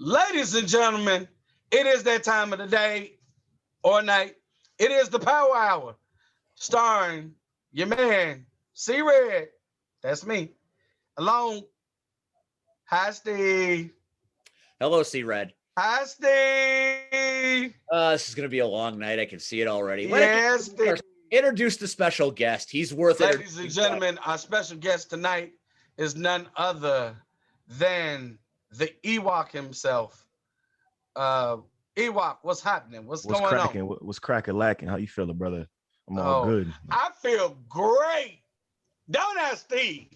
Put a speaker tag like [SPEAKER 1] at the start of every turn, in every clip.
[SPEAKER 1] Ladies and gentlemen, it is that time of the day or night. It is the Power Hour, starring your man, C Red. That's me. Along. Hi, Steve.
[SPEAKER 2] Hello, C Red.
[SPEAKER 1] Hi, Steve.
[SPEAKER 2] This is going to be a long night. I can see it already.
[SPEAKER 1] Yes, Steve.
[SPEAKER 2] Introduce the special guest. He's worth it.
[SPEAKER 1] Ladies and gentlemen, our special guest tonight is none other than the Ewokk himself. Ewokk, what's happening? What's going
[SPEAKER 3] cracking?
[SPEAKER 1] on?
[SPEAKER 3] What's cracking, lacking? How you feeling, brother? I'm all good.
[SPEAKER 1] I feel great. Don't ask Steve.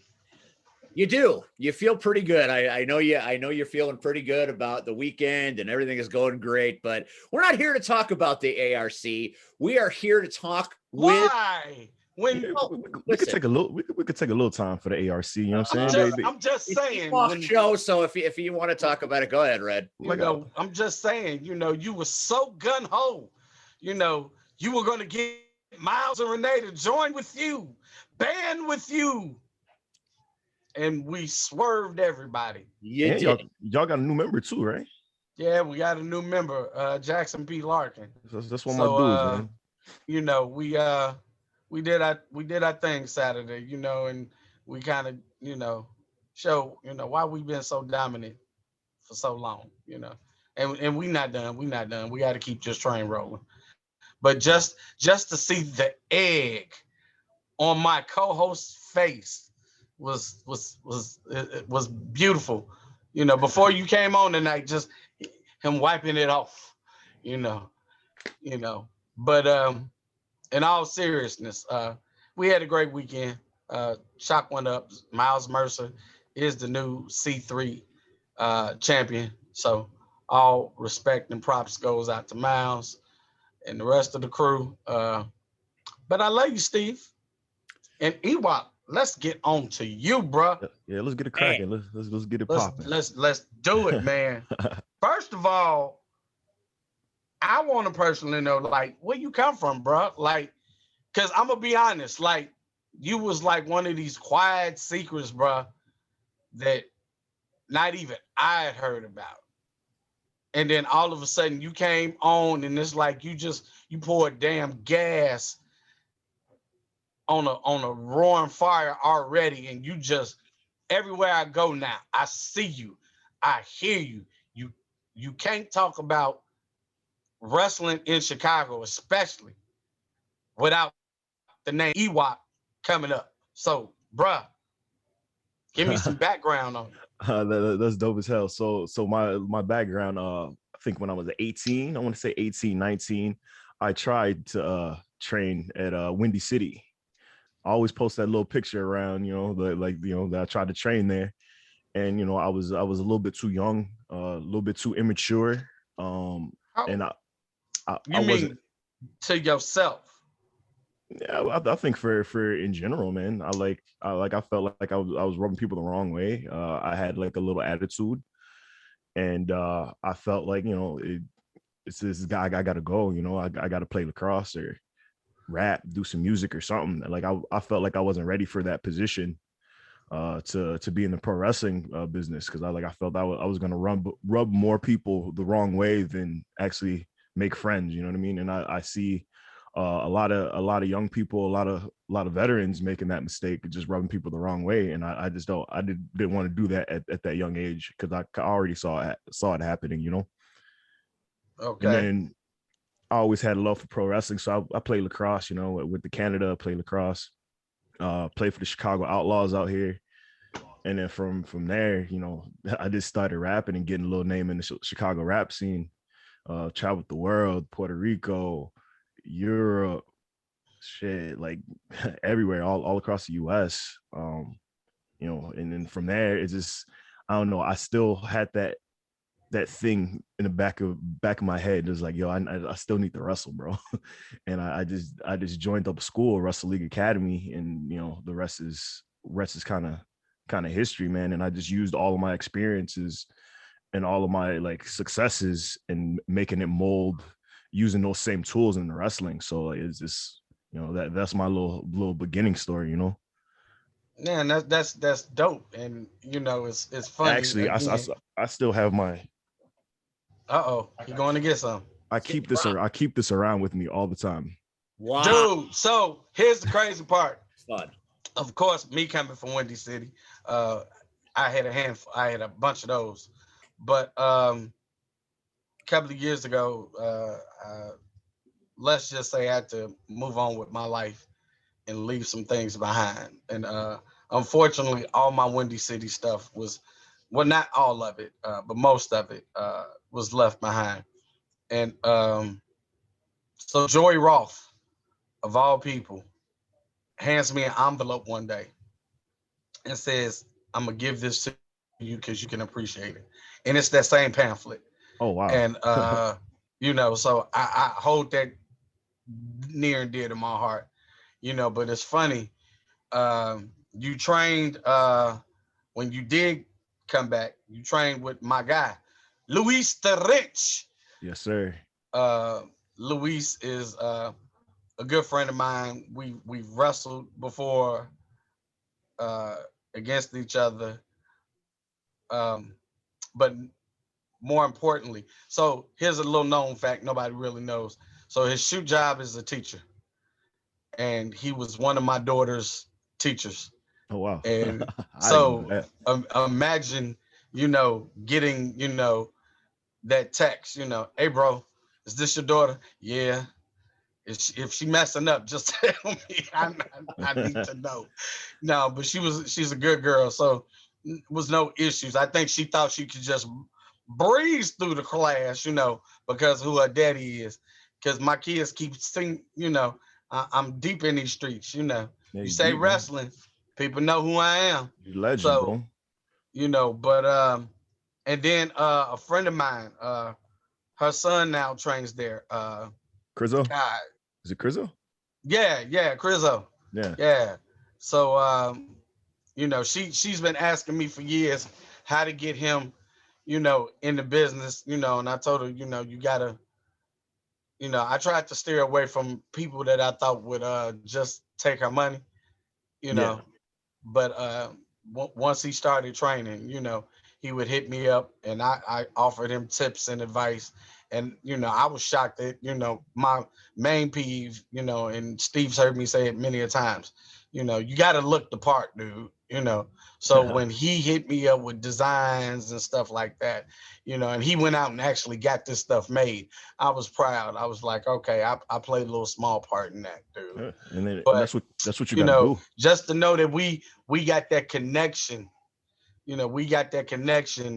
[SPEAKER 2] You do. You feel pretty good. I know you. I know you're feeling pretty good about the weekend and everything is going great. But we're not here to talk about the ARC. We are here to talk
[SPEAKER 1] Why?
[SPEAKER 3] We could take a little. We could take a little time for the ARC. You know what I'm saying?
[SPEAKER 1] I'm just saying.
[SPEAKER 2] Show. So if you want to talk about it, go ahead, Red.
[SPEAKER 1] I'm just saying. You were so gun ho. You were going to get Miles and Renee to join with you, band with you. And we swerved everybody.
[SPEAKER 3] Y'all got a new member too, right?
[SPEAKER 1] Yeah, we got a new member, Jackson P. Larkin.
[SPEAKER 3] That's one of my dudes,
[SPEAKER 1] man. We did our thing Saturday, and we kind of, show, why we've been so dominant for so long, and we not done. We not done. We got to keep this train rolling. But just to see the egg on my co-host's face was beautiful. Before you came on tonight, just him wiping it off, But in all seriousness, we had a great weekend. Shock went up. Miles Mercer is the new C3 champion. So all respect and props goes out to Miles and the rest of the crew. But I love you, Steve. And Ewokk, let's get on to you, bro.
[SPEAKER 3] Yeah, let's get it cracking. Let's get it popping.
[SPEAKER 1] Let's do it, man. First of all, I want to personally know, like, where you come from, bro. Like, cause I'm gonna be honest, like, you was like one of these quiet secrets, bro, that not even I had heard about. And then all of a sudden you came on, and it's like you poured damn gas on a roaring fire already, and you just everywhere I go now, I see you, I hear you. You can't talk about wrestling in Chicago, especially without the name Ewokk coming up. So, bruh, give me some background on it.
[SPEAKER 3] That's dope as hell. So my background, I think when I was 18, I want to say 18, 19, I tried to train at Windy City. I always post that little picture around, that I tried to train there. And, I was a little bit too young, a little bit too immature. And I
[SPEAKER 1] mean to yourself?
[SPEAKER 3] Yeah, I think for in general, man, I felt like I was rubbing people the wrong way. I had like a little attitude, and I felt like, it's this guy, I gotta go, I gotta play lacrosse or rap, do some music or something. Like I felt like I wasn't ready for that position to be in the pro wrestling business, because I felt I was gonna rub more people the wrong way than actually make friends, you know what I mean? And I see a lot of young people, a lot of veterans making that mistake, just rubbing people the wrong way. And I didn't want to do that at that young age, because I already saw it happening,
[SPEAKER 1] Okay.
[SPEAKER 3] And then I always had a love for pro wrestling, so I played lacrosse, with the Canada, played lacrosse, played for the Chicago Outlaws out here. And then from there, I just started rapping and getting a little name in the Chicago rap scene. Traveled the world, Puerto Rico, Europe, shit, like everywhere, all across the US. And then from there, it's just, I don't know, I still had that thing in the back of my head. It's like, yo, I still need to wrestle, bro. And I just joined up a school, Wrestle League Academy, and the rest is kind of history, man. And I just used all of my experiences and all of my like successes and making it mold using those same tools in the wrestling. So it's just, that's my little beginning story,
[SPEAKER 1] Yeah, and that's dope. And it's funny.
[SPEAKER 3] Actually, I still have my
[SPEAKER 1] Uh-oh, you're going to get some.
[SPEAKER 3] I keep this around with me all the time.
[SPEAKER 2] Wow.
[SPEAKER 1] Dude, so here's the crazy part.
[SPEAKER 2] Fun.
[SPEAKER 1] Of course, me coming from Windy City, uh, I had a bunch of those. But a couple of years ago, let's just say I had to move on with my life and leave some things behind. And unfortunately, all my Windy City stuff was, well, not all of it, but most of it was left behind. And so Joey Roth, of all people, hands me an envelope one day and says, "I'm gonna give this to you because you can appreciate it." And it's that same pamphlet.
[SPEAKER 3] Oh wow.
[SPEAKER 1] And so I hold that near and dear to my heart. But it's funny. You trained when you did come back. You trained with my guy, Luis the Rich.
[SPEAKER 3] Yes, sir.
[SPEAKER 1] Uh, Luis is a good friend of mine. We've wrestled before uh, against each other, but more importantly, so here's a little known fact nobody really knows. So his shoot job is a teacher, and he was one of my daughter's teachers.
[SPEAKER 3] Oh wow.
[SPEAKER 1] And
[SPEAKER 3] I didn't know
[SPEAKER 1] so
[SPEAKER 3] that.
[SPEAKER 1] imagine, getting, that text, "Hey, bro, is this your daughter?" "Yeah." If she messing up, just tell me. I need to know. No, but she's a good girl, so was no issues. I think she thought she could just breeze through the class, because who her daddy is. Because my kids keep singing, I'm deep in these streets.
[SPEAKER 3] Yeah,
[SPEAKER 1] You
[SPEAKER 3] you
[SPEAKER 1] say
[SPEAKER 3] deep, man.
[SPEAKER 1] wrestling, people know who I am.
[SPEAKER 3] You legend,
[SPEAKER 1] So,
[SPEAKER 3] bro.
[SPEAKER 1] but and then a friend of mine, her son now trains there.
[SPEAKER 3] Crizzo?
[SPEAKER 1] God,
[SPEAKER 3] Is it Crizzo?
[SPEAKER 1] yeah, Crizzo.
[SPEAKER 3] Yeah.
[SPEAKER 1] Yeah. So she's been asking me for years how to get him, in the business, and I told her, you gotta, I tried to steer away from people that I thought would just take her money, you
[SPEAKER 3] Yeah.
[SPEAKER 1] know, but once he started training, he would hit me up and I offered him tips and advice. And, I was shocked that, my main peeve, and Steve's heard me say it many a times, you got to look the part, dude, So when he hit me up with designs and stuff like that, and he went out and actually got this stuff made, I was proud. I was like, okay, I played a little small part in that, dude.
[SPEAKER 3] And
[SPEAKER 1] But,
[SPEAKER 3] that's what you gotta do.
[SPEAKER 1] just to know that we got that connection,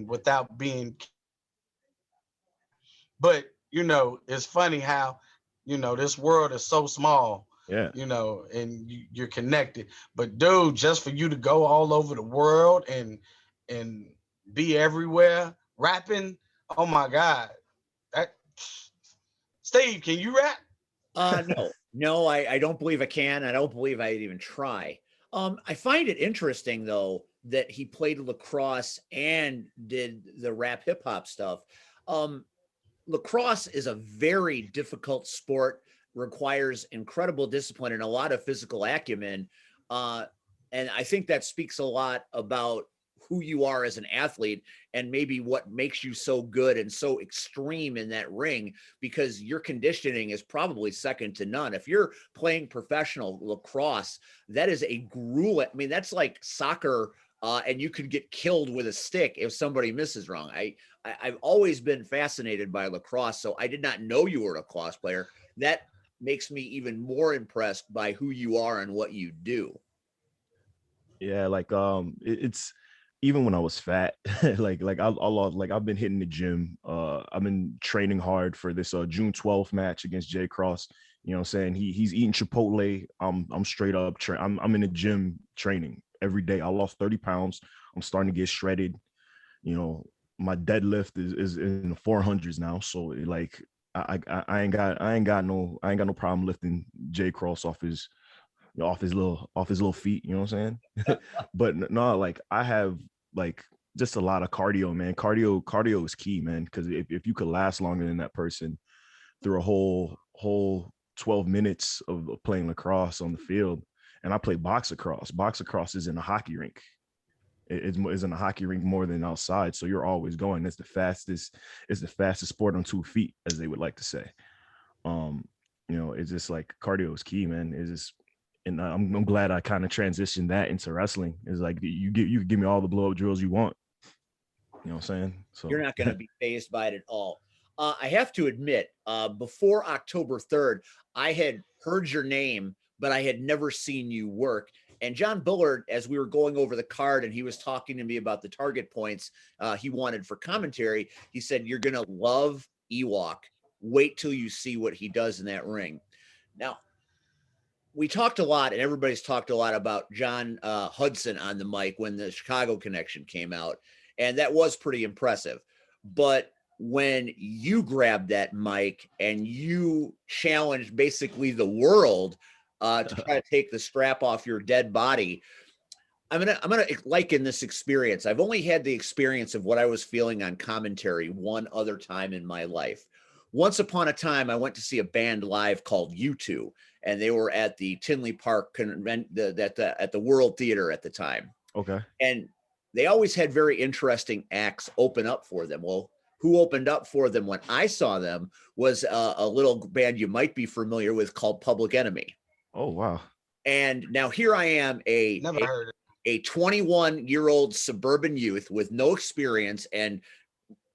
[SPEAKER 1] without being, but it's funny how this world is so small,
[SPEAKER 3] Yeah.
[SPEAKER 1] and you're connected. But dude, just for you to go all over the world and be everywhere rapping, oh my god, that Steve, can you rap?
[SPEAKER 2] No, I don't believe I can. I don't believe I'd even try. I find it interesting though that he played lacrosse and did the rap hip hop stuff. Um, Lacrosse is a very difficult sport, requires incredible discipline and a lot of physical acumen. Uh, and I think that speaks a lot about who you are as an athlete and maybe what makes you so good and so extreme in that ring, because your conditioning is probably second to none. If you're playing professional lacrosse, that is a gruel. I mean, that's like soccer, and you could get killed with a stick if somebody misses wrong. I've always been fascinated by lacrosse, so I did not know you were a lacrosse player. That makes me even more impressed by who you are and what you do.
[SPEAKER 3] Yeah, like it's even when I was fat, like I've been hitting the gym. I've been training hard for this June 12th match against Jay Cross. You know what I'm saying? He's eating Chipotle. I'm straight up I'm in the gym training every day. I lost 30 pounds. I'm starting to get shredded. You know, my deadlift is in the 400s now. So like I ain't got no problem lifting Jay Cross off his little feet, you know what I'm saying? But no, like I have like just a lot of cardio, man. Cardio is key, man, because if you could last longer than that person through a whole 12 minutes of playing lacrosse on the field. And I play box lacrosse. Box lacrosse is in a hockey rink. It's in a hockey rink more than outside. So you're always going. It's the fastest sport on 2 feet, as they would like to say. It's just like cardio is key, man. It's just, and I'm glad I kind of transitioned that into wrestling. It's like you can give me all the blow up drills you want. You know what I'm saying? So
[SPEAKER 2] you're not going to be fazed by it at all. I have to admit, before October 3rd, I had heard your name, but I had never seen you work. And John Bullard, as we were going over the card and he was talking to me about the target points he wanted for commentary, he said, "You're going to love Ewokk. Wait till you see what he does in that ring." Now, we talked a lot, and everybody's talked a lot about John Hudson on the mic when the Chicago connection came out, and that was pretty impressive. But when you grabbed that mic and you challenged basically the world to try to take the strap off your dead body, I'm gonna liken this experience. I've only had the experience of what I was feeling on commentary one other time in my life. Once upon a time, I went to see a band live called U2, and they were at the Tinley Park at the World Theater at the time.
[SPEAKER 3] Okay.
[SPEAKER 2] And they always had very interesting acts open up for them. Well, who opened up for them when I saw them was a little band you might be familiar with called Public Enemy.
[SPEAKER 3] Oh, wow.
[SPEAKER 2] And now here I am, a 21-year-old suburban youth with no experience and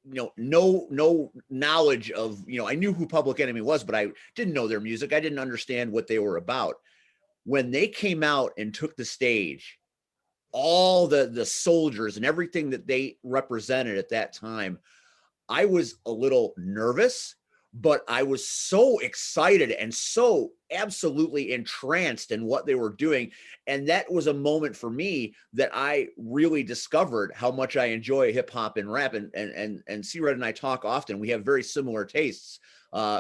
[SPEAKER 2] no knowledge of, I knew who Public Enemy was, but I didn't know their music. I didn't understand what they were about. When they came out and took the stage, all the soldiers and everything that they represented at that time, I was a little nervous, but I was so excited and so absolutely entranced in what they were doing. And that was a moment for me that I really discovered how much I enjoy hip hop and rap. And C-Red and I talk often. We have very similar tastes.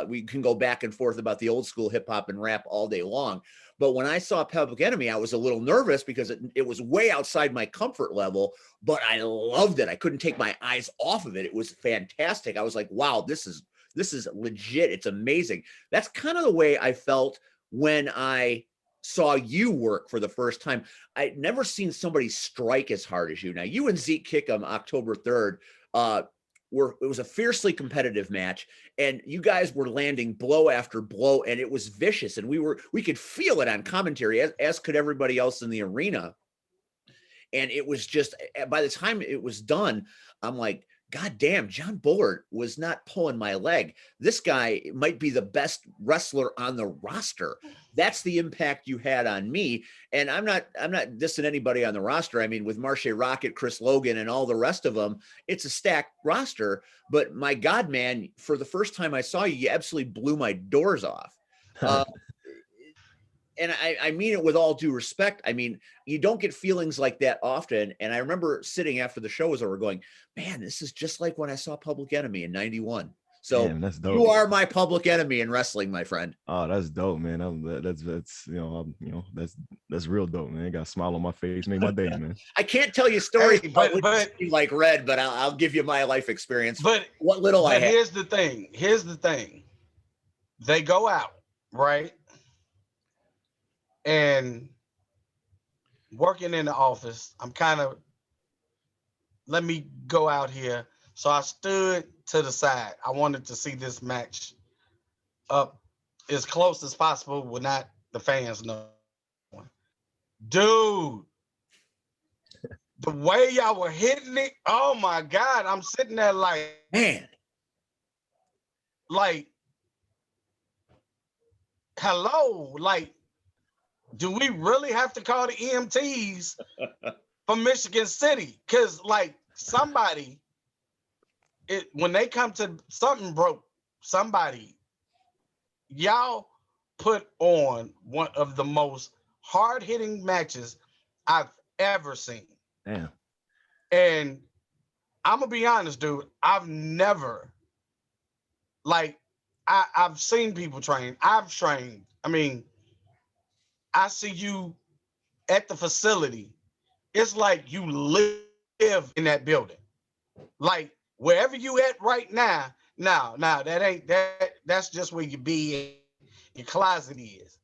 [SPEAKER 2] We can go back and forth about the old school hip hop and rap all day long. But when I saw Public Enemy, I was a little nervous because it was way outside my comfort level, but I loved it. I couldn't take my eyes off of it. It was fantastic. I was like, wow, this is legit. It's amazing. That's kind of the way I felt when I saw you work for the first time. I'd never seen somebody strike as hard as you. Now, you and Zeke Kickham, October 3rd, it was a fiercely competitive match, and you guys were landing blow after blow, and it was vicious, and we could feel it on commentary, as could everybody else in the arena. And it was just, by the time it was done, I'm like, God damn, John Bullard was not pulling my leg. This guy might be the best wrestler on the roster. That's the impact you had on me. And I'm not dissing anybody on the roster. I mean, with Marche Rocket, Chris Logan, and all the rest of them, it's a stacked roster. But my God, man, for the first time I saw you, you absolutely blew my doors off. And I mean it with all due respect. I mean, you don't get feelings like that often. And I remember sitting after the show was over going, man, this is just like when I saw Public Enemy in 91. So
[SPEAKER 3] Damn, that's dope.
[SPEAKER 2] You are my Public Enemy in wrestling, my friend.
[SPEAKER 3] Oh, that's dope, man. That's real dope, man. Got a smile on my face, made my day, man.
[SPEAKER 2] I can't tell you stories but like Red, but I'll give you my life experience.
[SPEAKER 1] But
[SPEAKER 2] what little I have.
[SPEAKER 1] Here's the thing. They go out, right? And working in the office, let me go out here. So I stood to the side. I wanted to see this match up as close as possible without the fans knowing. Dude, the way y'all were hitting it, oh my God, I'm sitting there like,
[SPEAKER 2] man,
[SPEAKER 1] like, hello, like, do we really have to call the EMTs from Michigan City? Because, like, when they come to something broke, y'all put on one of the most hard-hitting matches I've ever seen.
[SPEAKER 3] Damn.
[SPEAKER 1] And I'm going to be honest, dude, I've never, like, I've seen people train. I've trained. I mean, I see you at the facility. It's like you live in that building. Like wherever you at right now, that's just where you be, your closet is.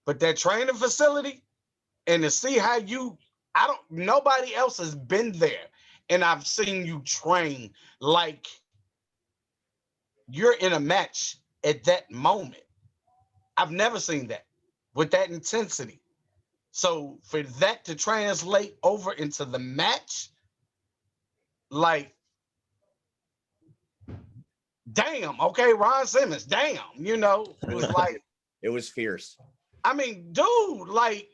[SPEAKER 1] But that training facility, and to see how you Nobody else has been there. And I've seen you train like you're in a match at that moment. I've never seen that with that intensity. So for that to translate over into the match, like, damn, okay, Ron Simmons, damn, it was like,
[SPEAKER 2] It was fierce.
[SPEAKER 1] I mean, dude, like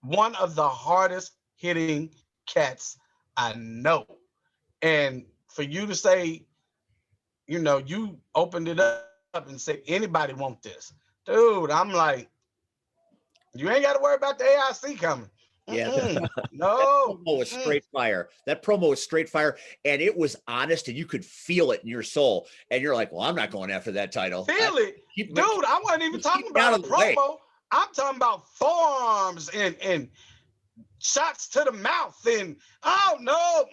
[SPEAKER 1] one of the hardest hitting cats I know. And for you to say, you opened it up and said anybody want this, dude. I'm like, you ain't got to worry about the AIC coming.
[SPEAKER 2] Yeah,
[SPEAKER 1] No,
[SPEAKER 2] promo was straight fire. That promo was straight fire, and it was honest, and you could feel it in your soul. And you're like, "Well, I'm not going after that title."
[SPEAKER 1] Feel it, dude. I wasn't even talking about a promo. I'm talking about forearms and shots to the mouth. And no.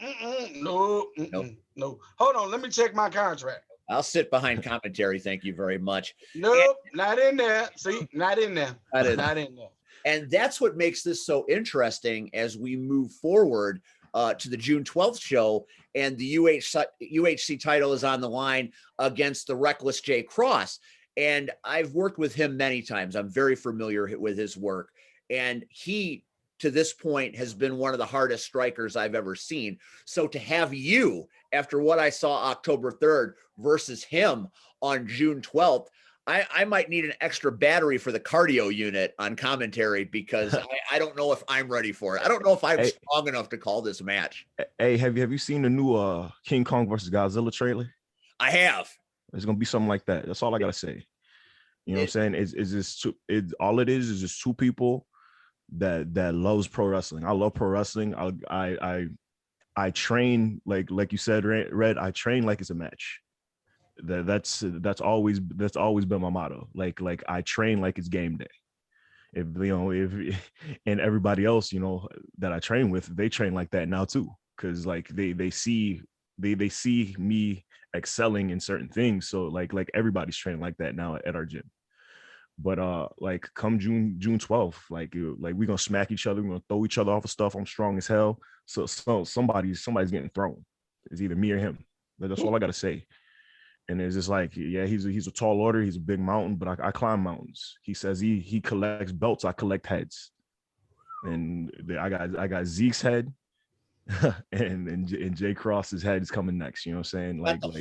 [SPEAKER 1] Hold on, let me check my contract.
[SPEAKER 2] I'll sit behind commentary. Thank you very much.
[SPEAKER 1] Nope, not in there. See, not in there. Not in there.
[SPEAKER 2] And that's what makes this so interesting as we move forward to the June 12th show, and the UHC title is on the line against the Reckless Jay Cross. And I've worked with him many times. I'm very familiar with his work. And he, to this point, has been one of the hardest strikers I've ever seen. So to have you, after what I saw October 3rd, versus him on June 12th, I might need an extra battery for the cardio unit on commentary, because I don't know if I'm ready for it. I don't know if I'm strong enough to call this match.
[SPEAKER 3] Hey, have you seen the new King Kong versus Godzilla trailer?
[SPEAKER 2] I have.
[SPEAKER 3] It's gonna be something like that. That's all I gotta say. You know what I'm saying? It's just all it is just two people that loves pro wrestling. I love pro wrestling. I train like you said, Red. I train like it's a match. That's always been my motto. Like I train like it's game day. If and everybody else, that I train with, they train like that now too. Cause like they see me excelling in certain things. So like everybody's training like that now at our gym. But like come June 12th, like we're gonna smack each other, we're gonna throw each other off of stuff. I'm strong as hell. So somebody's getting thrown. It's either me or him. That's all I gotta say. And it's just like, yeah, he's a tall order, he's a big mountain, but I climb mountains. He says he collects belts, I collect heads. And I got Zeke's head, and Jay Cross's head is coming next. You know what I'm saying?
[SPEAKER 2] He's got the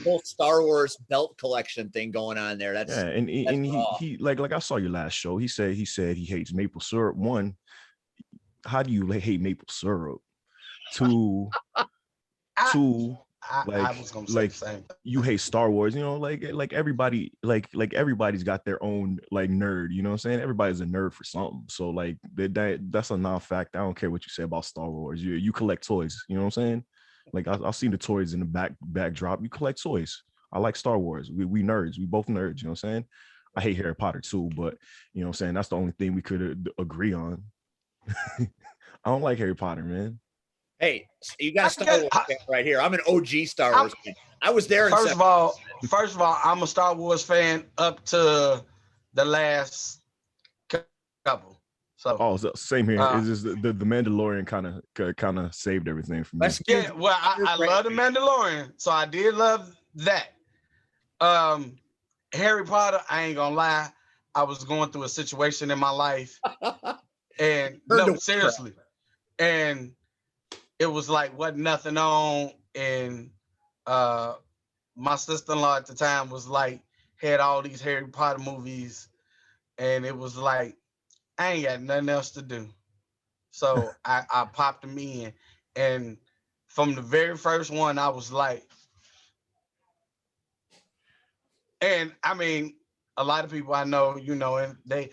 [SPEAKER 2] whole Star Wars belt collection thing going on there. That's
[SPEAKER 3] and he like I saw your last show. He said he hates maple syrup. One, how do you hate maple syrup? Two,
[SPEAKER 1] I was gonna say the same.
[SPEAKER 3] You hate Star Wars, like everybody, like everybody's got their own like nerd, you know what I'm saying? Everybody's a nerd for something. So like that's a non-fact. I don't care what you say about Star Wars. You collect toys, you know what I'm saying? Like I'll see the toys in the backdrop. You collect toys. I like Star Wars. We nerds. We both nerds, you know what I'm saying? I hate Harry Potter too, but you know what I'm saying? That's the only thing we could agree on. I don't like Harry Potter, man.
[SPEAKER 2] Hey, you got a Star Wars fan right here. I'm an OG Star Wars fan. I was there.
[SPEAKER 1] First of all, I'm a Star Wars fan up to the last couple. So
[SPEAKER 3] same here. It's just the Mandalorian kind of saved everything for me.
[SPEAKER 1] Yeah, well, I love the Mandalorian, so I did love that. Harry Potter, I ain't gonna lie, I was going through a situation in my life, and no, seriously, and it was like wasn't nothing on, and my sister-in-law at the time was like had all these Harry Potter movies, and it was like I ain't got nothing else to do, so I popped them in, and from the very first one I was like, and I mean a lot of people I know, and they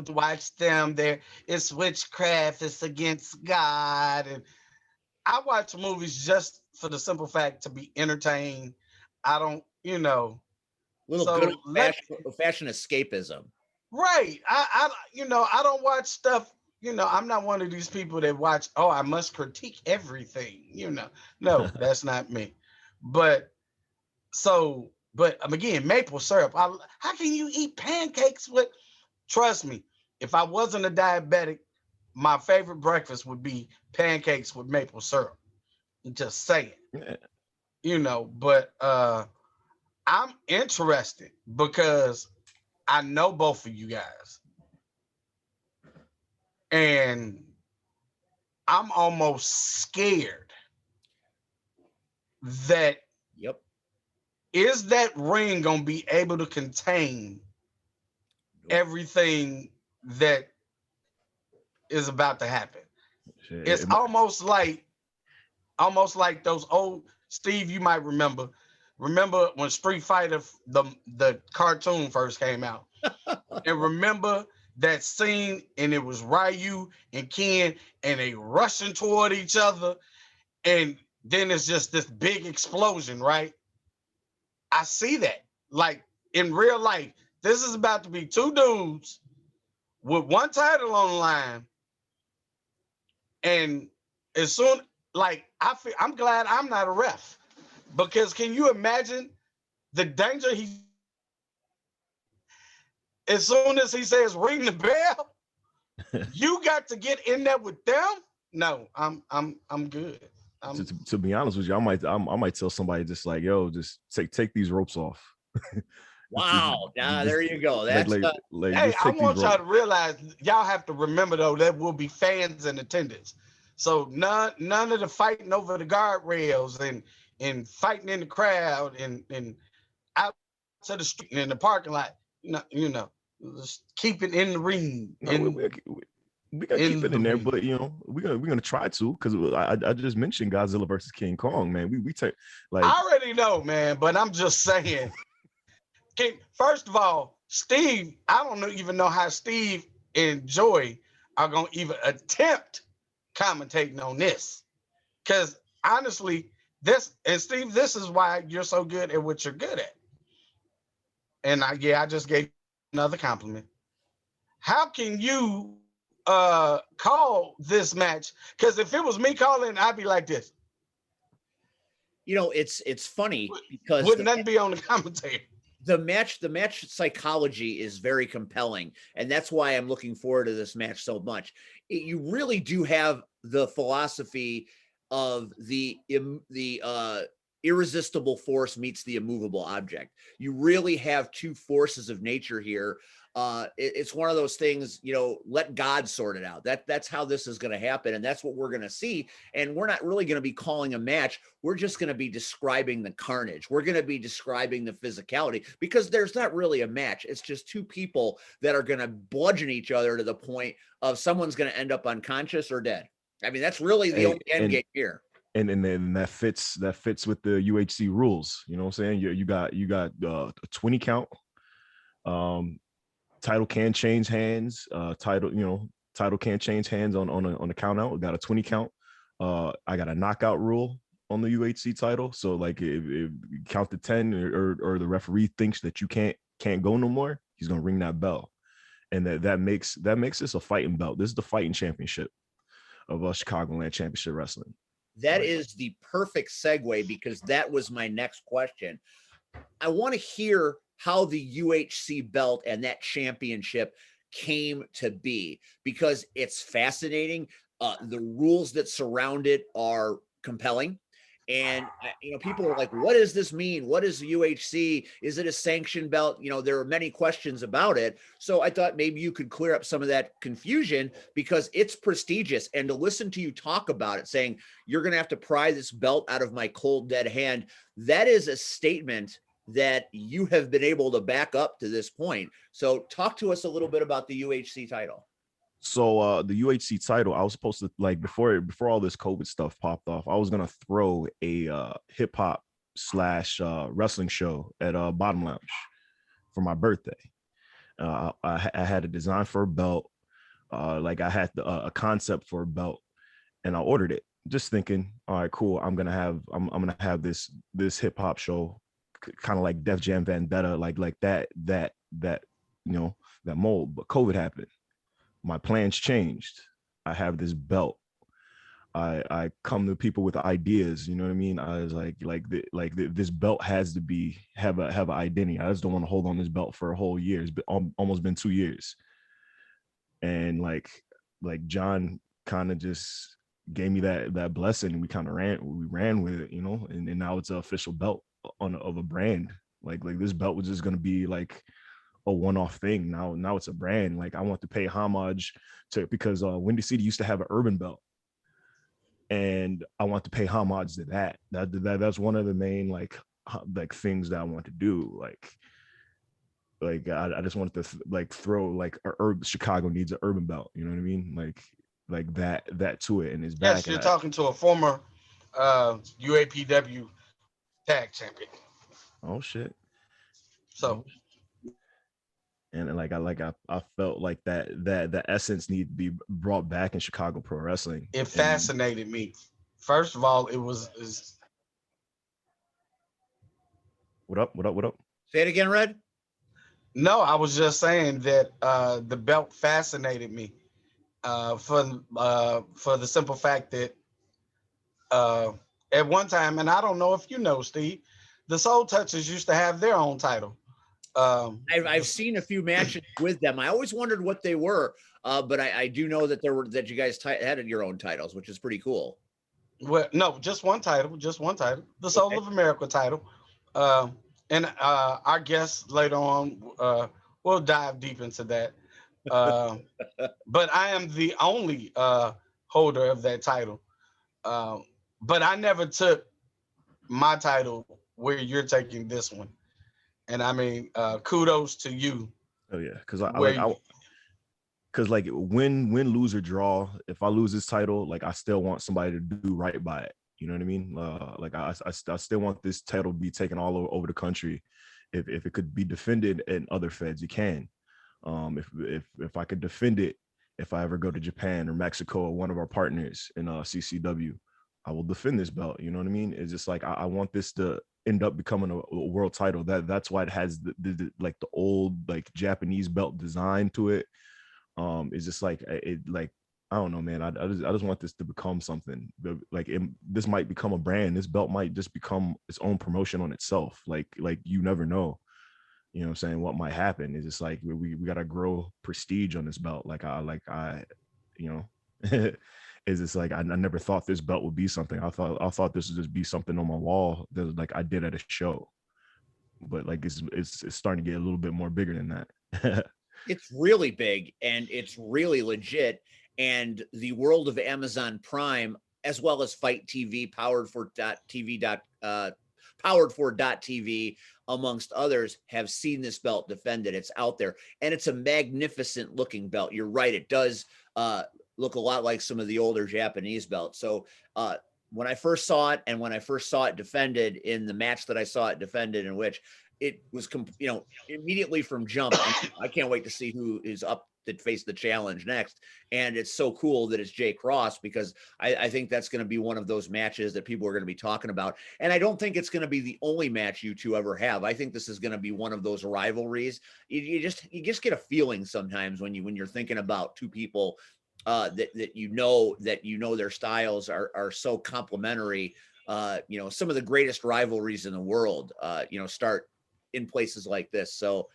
[SPEAKER 1] watch them there, it's witchcraft, it's against God. And I watch movies just for the simple fact to be entertained. I don't,
[SPEAKER 2] little good fashion escapism.
[SPEAKER 1] Right. I don't watch stuff, I'm not one of these people that watch, I must critique everything, no, that's not me. But again, maple syrup, how can you eat pancakes with, trust me, if I wasn't a diabetic, my favorite breakfast would be pancakes with maple syrup. Just saying, you know. But I'm interested because I know both of you guys, and I'm almost scared that
[SPEAKER 2] Yep.
[SPEAKER 1] is that ring gonna be able to contain everything that is about to happen. It's almost like those old Steve, you might remember. Remember when Street Fighter the cartoon first came out? And remember that scene, and it was Ryu and Ken, and they rushing toward each other, and then it's just this big explosion, right? I see that. Like in real life, this is about to be two dudes with one title on the line. And as soon, like, I'm glad I'm not a ref, because can you imagine the danger as soon as he says ring the bell, you got to get in there with them? No, I'm good.
[SPEAKER 3] To be honest with you, I might tell somebody just like, yo, just take these ropes off.
[SPEAKER 2] Wow. There you go. That's
[SPEAKER 1] hey, I want y'all to realize, y'all have to remember though, there will be fans in attendance. So none of the fighting over the guardrails and fighting in the crowd and out to the street and in the parking lot. You know, just keep it in the ring.
[SPEAKER 3] No, we gotta keep it in there, but you know, we're gonna try to, because I just mentioned Godzilla versus King Kong, man. We take like,
[SPEAKER 1] I already know, man, but I'm just saying. First of all, Steve, I don't even know how Steve and Joy are gonna even attempt commentating on this, because honestly, Steve, this is why you're so good at what you're good at. And I just gave another compliment. How can you call this match? Because if it was me calling, I'd be like this.
[SPEAKER 2] You know, it's funny because
[SPEAKER 1] wouldn't that be on the commentator?
[SPEAKER 2] The match psychology is very compelling, and that's why I'm looking forward to this match so much. You really do have the philosophy of the irresistible force meets the immovable object. You really have two forces of nature here. It's one of those things, you know, let God sort it out. That's how this is going to happen. And that's what we're going to see. And we're not really going to be calling a match. We're just going to be describing the carnage. We're going to be describing the physicality, because there's not really a match. It's just two people that are going to bludgeon each other to the point of someone's going to end up unconscious or dead. I mean, that's really the only end game here.
[SPEAKER 3] And then that fits with the UHC rules. You know what I'm saying? You got a 20 count. Title can change hands. Title can change hands on the count out. We got a 20 count. I got a knockout rule on the UHC title. So like if you count to 10 or the referee thinks that you can't go no more, he's gonna ring that bell. And that makes this a fighting belt. This is the fighting championship of Chicagoland Championship Wrestling.
[SPEAKER 2] That is the perfect segue, because that was my next question. I want to hear how the UHC belt and that championship came to be, because it's fascinating. The rules that surround it are compelling. And, you know, people are like, what does this mean? What is the UHC? Is it a sanctioned belt? You know, there are many questions about it. So I thought maybe you could clear up some of that confusion, because it's prestigious. And to listen to you talk about it, saying you're going to have to pry this belt out of my cold, dead hand, that is a statement that you have been able to back up to this point. So talk to us a little bit about the UHC title.
[SPEAKER 3] So the UHC title, I was supposed to, like, before all this COVID stuff popped off, I was gonna throw a hip hop / wrestling show at Bottom Lounge for my birthday. I had a design for a belt, like I had a concept for a belt, and I ordered it, just thinking, all right, cool. I'm gonna have this hip hop show, kind of like Def Jam Vendetta, like that you know, that mold. But COVID happened. My plans changed. I have this belt. I come to people with ideas. You know what I mean? I was this belt has to have an identity. I just don't want to hold on this belt for a whole year. It's almost been 2 years, and like like John kind of just gave me that blessing, and we ran with it, and now it's an official belt of a brand. Like this belt was just gonna be like a one-off thing. Now it's a brand. Like I want to pay homage to, because Windy City used to have an urban belt, and I want to pay homage to that's one of the main like things that I want to do. Like I just wanted to like throw like Chicago needs an urban belt, you know what I mean? Like that to it, and it's back.
[SPEAKER 1] Yes, you're talking to a former UAPW tag champion.
[SPEAKER 3] Oh shit.
[SPEAKER 1] So,
[SPEAKER 3] and I felt like that essence need to be brought back in Chicago pro wrestling.
[SPEAKER 1] It fascinated me. First of all, it was
[SPEAKER 3] what up?
[SPEAKER 2] Say it again, Red.
[SPEAKER 1] No, I was just saying that the belt fascinated me for the simple fact that at one time, and I don't know if you know, Steve, the Soul Touchers used to have their own title.
[SPEAKER 2] I've seen a few matches with them. I always wondered what they were, but I do know that that you guys had your own titles, which is pretty cool.
[SPEAKER 1] Well, no, just one title, the Soul of America title. And our guests later on, we'll dive deep into that. But I am the only holder of that title. But I never took my title where you're taking this one. And I mean, kudos to you.
[SPEAKER 3] Oh yeah, because because like win, lose or draw, if I lose this title, like I still want somebody to do right by it. You know what I mean? Like I still want this title to be taken all over the country. If it could be defended in other feds, you can. If I could defend it, if I ever go to Japan or Mexico or one of our partners in CCW, I will defend this belt. You know what I mean? It's just like I want this to end up becoming a world title. That's why it has the like the old like Japanese belt design to it. It's just like it like I don't know, man. I just want this to become something. Like this might become a brand. This belt might just become its own promotion on itself. Like you never know. You know what I'm saying? What might happen? It's just like we gotta grow prestige on this belt. You know, it's just like I never thought this belt would be something. I thought this would just be something on my wall that like I did at a show. But like it's starting to get a little bit more bigger than that.
[SPEAKER 2] It's really big and it's really legit. And the world of Amazon Prime, as well as Fight TV, powered for .tv, amongst others, have seen this belt defended. It's out there, and it's a magnificent looking belt. You're right; it does look a lot like some of the older Japanese belts. So when I first saw it, and when I first saw it defended in the match that I saw it defended, in which it was, immediately from jump, I can't wait to see who is up to face the challenge next. And it's so cool that it's Jay Cross, because I think that's going to be one of those matches that people are going to be talking about. And I don't think it's going to be the only match you two ever have. I think this is going to be one of those rivalries. You just get a feeling sometimes when you're thinking about two people that their styles are so complementary. Some of the greatest rivalries in the world, start in places like this. So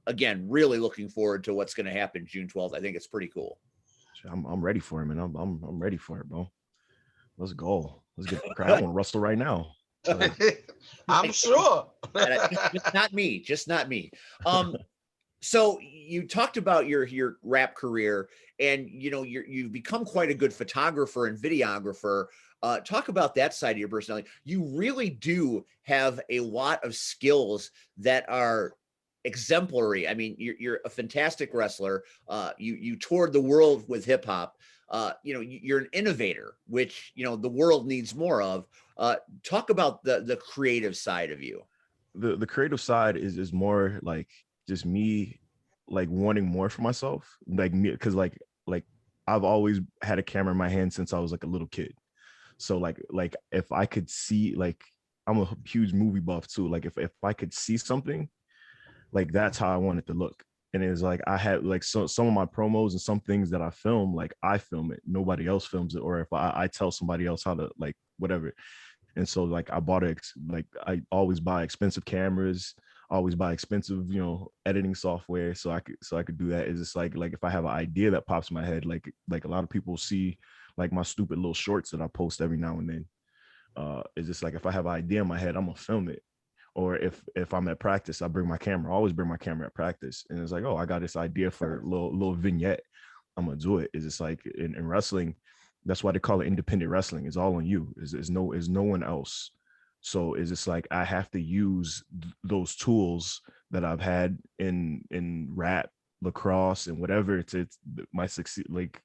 [SPEAKER 2] again, really looking forward to what's going to happen June 12th. I think it's pretty cool.
[SPEAKER 3] I'm ready for him, and I'm ready for it, bro. Let's go. Let's get the crowd. I want to wrestle right now. So.
[SPEAKER 1] I'm sure.
[SPEAKER 2] just not me. So you talked about your rap career, and you've become quite a good photographer and videographer. Talk about that side of your personality. You really do have a lot of skills that are exemplary. I mean, you're a fantastic wrestler. You toured the world with hip hop. You're an innovator, which the world needs more of. Talk about the creative side of you.
[SPEAKER 3] The creative side is more like just me, like wanting more for myself, like me, because like I've always had a camera in my hand since I was like a little kid. So like if I could see, like I'm a huge movie buff too. Like if I could see something, like that's how I want it to look. And it's like I had like some of my promos and some things that I film, like I film it, nobody else films it, or if I tell somebody else how to, like whatever. And so like I always buy expensive cameras. always buy expensive, editing software so I could do that. Is it's like if I have an idea that pops in my head, like a lot of people see like my stupid little shorts that I post every now and then. It's just like if I have an idea in my head, I'm gonna film it. Or if I'm at practice, I bring my camera. I always bring my camera at practice, and it's like, oh, I got this idea for a little vignette. I'm gonna do it. It's just like in wrestling, that's why they call it independent wrestling. It's all on you. Is no one else. So it's just like I have to use those tools that I've had in rap, lacrosse, and whatever to my succeed, like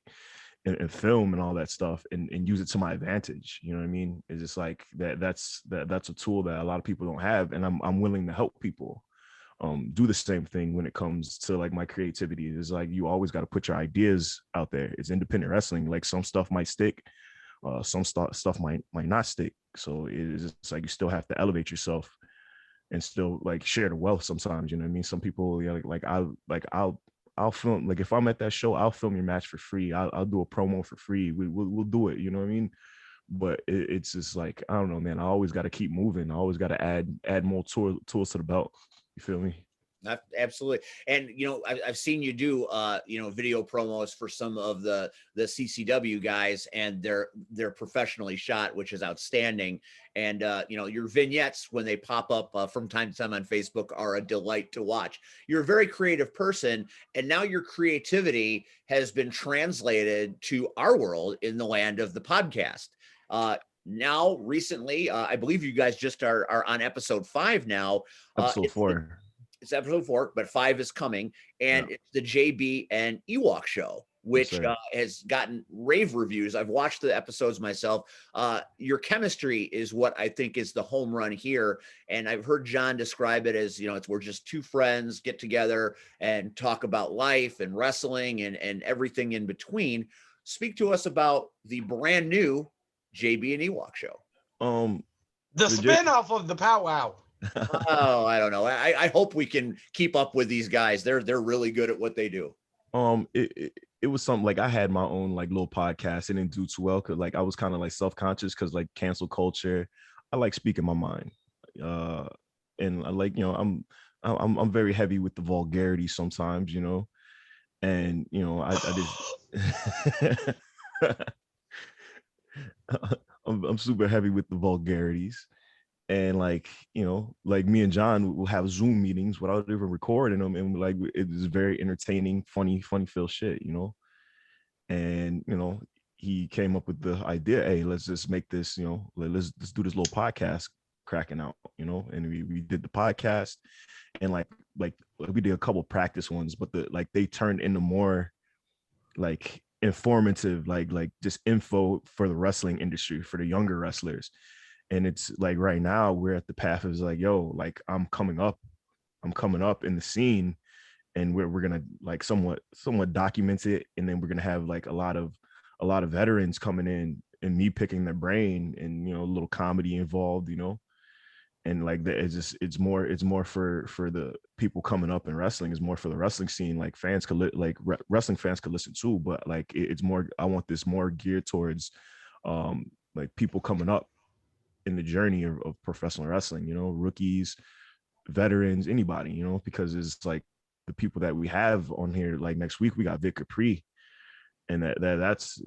[SPEAKER 3] and film and all that stuff, and use it to my advantage. You know what I mean? It's just like that's a tool that a lot of people don't have, and I'm willing to help people do the same thing when it comes to like my creativity. It's like you always got to put your ideas out there. It's independent wrestling. Like some stuff might stick, some stuff might not stick. So it's like you still have to elevate yourself and still like share the wealth sometimes. You know what I mean? Some people, I'll film, like if I'm at that show, I'll film your match for free. I'll do a promo for free. We'll do it. You know what I mean? But it's just like, I don't know, man. I always got to keep moving. I always got to add more tools to the belt. You feel me?
[SPEAKER 2] Absolutely. And I've seen you do video promos for some of the CCW guys, and they're professionally shot, which is outstanding. And your vignettes, when they pop up from time to time on Facebook, are a delight to watch. You're a very creative person, and now your creativity has been translated to our world in the land of the podcast. Now recently, I believe you guys just are on episode 5 now.
[SPEAKER 3] Episode 4.
[SPEAKER 2] It's episode 4, but 5 is coming, and it's the JB and Ewokk show, which has gotten rave reviews. I've watched the episodes myself. Your chemistry is what I think is the home run here, and I've heard John describe it as, we're just two friends get together and talk about life and wrestling and everything in between. Speak to us about the brand new JB and Ewokk show.
[SPEAKER 1] The spinoff of the Powwow.
[SPEAKER 2] Oh, I don't know. I hope we can keep up with these guys. They're really good at what they do.
[SPEAKER 3] It was something like I had my own like little podcast. It didn't do too well because like I was kind of like self-conscious because like cancel culture. I like speaking my mind, and I like I'm very heavy with the vulgarity sometimes, and I just I'm super heavy with the vulgarities. And like me and John will have Zoom meetings without even recording them, and like it is very entertaining, funny feel shit, and he came up with the idea, hey, let's just make this, let's do this little podcast cracking out, and we did the podcast, and like we did a couple practice ones, but they turned into more like informative, like just info for the wrestling industry, for the younger wrestlers. And it's like right now we're at the path of like, yo, like I'm coming up in the scene, and we're gonna like somewhat document it, and then we're gonna have like a lot of veterans coming in and me picking their brain, and a little comedy involved, and like it's more for the people coming up in wrestling. It's more for the wrestling scene. Like fans could wrestling fans could listen too, but like it's more, I want this more geared towards like people coming up in the journey of professional wrestling, rookies, veterans, anybody, because it's like the people that we have on here, like next week we got Vic Capri, and that's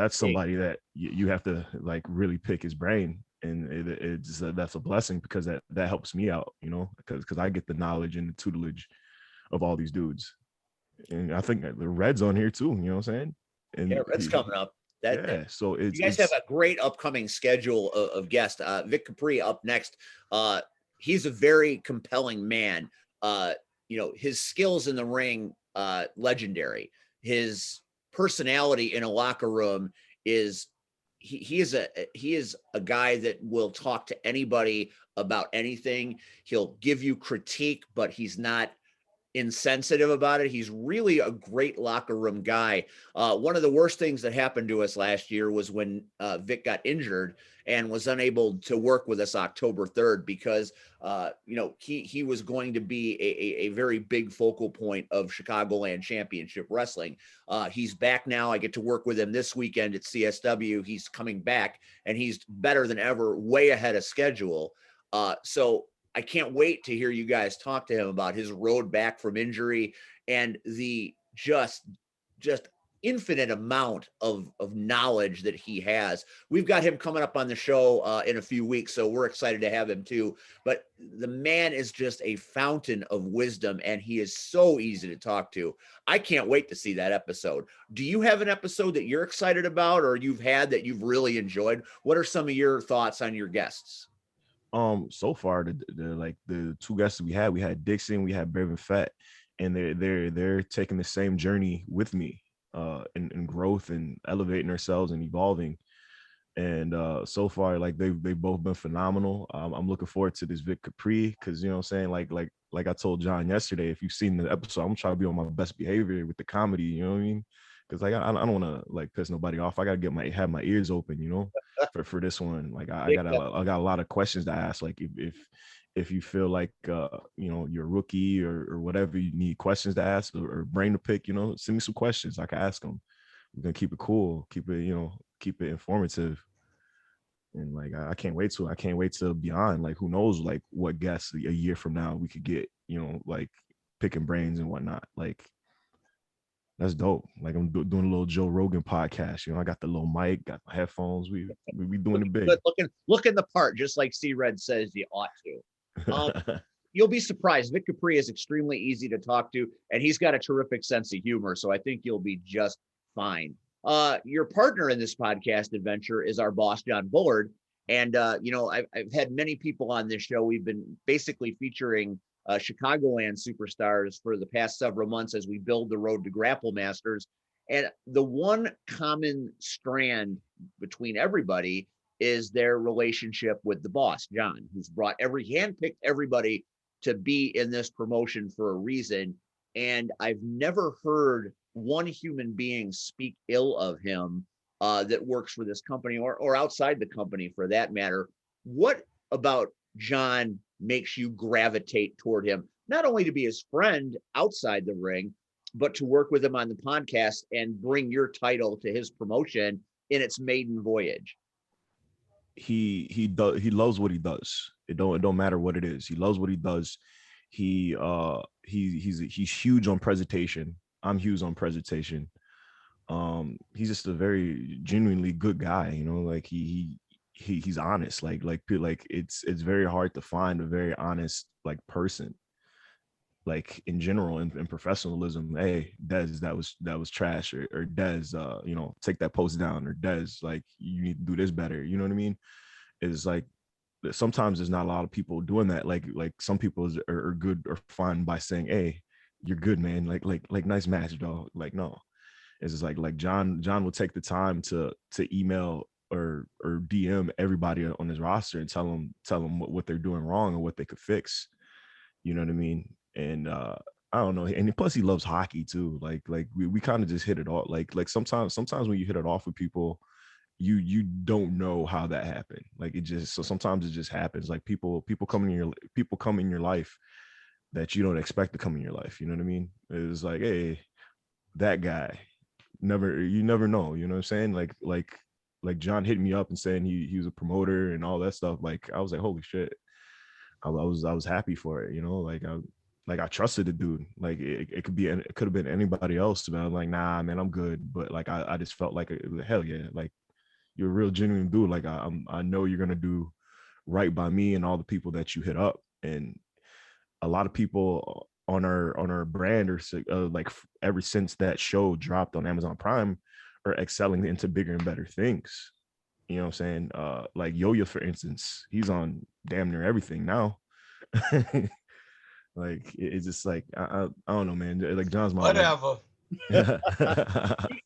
[SPEAKER 3] somebody that you have to like really pick his brain, and it's that's a blessing because that helps me out, because I get the knowledge and the tutelage of all these dudes. And I think the Red's on here too, you know what I'm saying? And
[SPEAKER 2] Red's coming up.
[SPEAKER 3] So
[SPEAKER 2] you guys have a great upcoming schedule of guests. Vic Capri up next. He's a very compelling man. His skills in the ring, legendary. His personality in a locker room is he is a guy that will talk to anybody about anything. He'll give you critique, but he's not insensitive about it. He's really a great locker room guy. One of the worst things that happened to us last year was when Vic got injured and was unable to work with us October 3rd because he was going to be a very big focal point of Chicagoland Championship Wrestling. He's back now. I get to work with him this weekend at CSW. He's coming back and he's better than ever, way ahead of schedule. So I can't wait to hear you guys talk to him about his road back from injury and the just infinite amount of knowledge that he has. We've got him coming up on the show in a few weeks, so we're excited to have him too. But the man is just a fountain of wisdom, and he is so easy to talk to. I can't wait to see that episode. Do you have an episode that you're excited about, or you've had that you've really enjoyed? What are some of your thoughts on your guests?
[SPEAKER 3] So far, the two guests we had Dixon, we had Brave and Fett, and they're taking the same journey with me, in growth and elevating ourselves and evolving. And so far, like they've both been phenomenal. I'm looking forward to this Vic Capri, because you know what I'm saying, like I told John yesterday, if you've seen the episode, I'm trying to be on my best behavior with the comedy, you know what I mean? Because like I don't want to like piss nobody off. I gotta have my ears open, you know, for this one. Like I got a lot of questions to ask. Like if you feel like you know, you're a rookie or whatever, you need questions to ask or brain to pick, you know, send me some questions. I can ask them. We're gonna keep it cool, keep it informative. And like I can't wait to beyond. Like who knows like what guests a year from now we could get, you know, like picking brains and whatnot. Like that's dope. Like I'm doing a little Joe Rogan podcast. You know, I got the little mic, got my headphones. We doing it big.
[SPEAKER 2] Looking the part, just like C Red says you ought to. You'll be surprised. Vic Capri is extremely easy to talk to, and he's got a terrific sense of humor. So I think you'll be just fine. Your partner in this podcast adventure is our boss, John Bullard. And, you know, I've had many people on this show. We've been basically featuring Chicagoland superstars for the past several months as we build the road to Grapple Masters. And the one common strand between everybody is their relationship with the boss, John, who's handpicked everybody to be in this promotion for a reason. And I've never heard one human being speak ill of him that works for this company or outside the company for that matter. What about John makes you gravitate toward him, not only to be his friend outside the ring, but to work with him on the podcast and bring your title to his promotion in its maiden voyage?
[SPEAKER 3] He loves what he does. It don't matter what it is. He loves what he does. He's huge on presentation. I'm huge on presentation. He's just a very genuinely good guy, you know, like he's honest. Like it's very hard to find a very honest like person, like in general in professionalism. Hey, Dez, that was trash, or Dez, you know, take that post down, or Dez, like you need to do this better, you know what I mean? It's like sometimes there's not a lot of people doing that. Like some people are good or fine by saying, hey, you're good, man, like nice match, dog. Like no, it's just like John will take the time to email or DM everybody on his roster and tell them what they're doing wrong and what they could fix. You know what I mean? And I don't know. And plus he loves hockey too. Like we kind of just hit it off. Like sometimes when you hit it off with people, you don't know how that happened. Like sometimes it just happens. Like people come in your life that you don't expect to come in your life. You know what I mean? It's like, hey, that guy. You never know. You know what I'm saying? Like John hit me up and saying he was a promoter and all that stuff. Like I was like, holy shit. I was happy for it, you know, like I trusted the dude. Like it could have been anybody else, but I'm like, nah, man, I'm good. But like I just felt like hell yeah, like you're a real genuine dude. Like I know you're gonna do right by me and all the people that you hit up. And a lot of people on our brand or like ever since that show dropped on Amazon Prime are excelling into bigger and better things. You know what I'm saying? Like Yo-Yo, for instance, he's on damn near everything now. Like it's just like I don't know, man. Like John's my
[SPEAKER 1] whatever.
[SPEAKER 2] You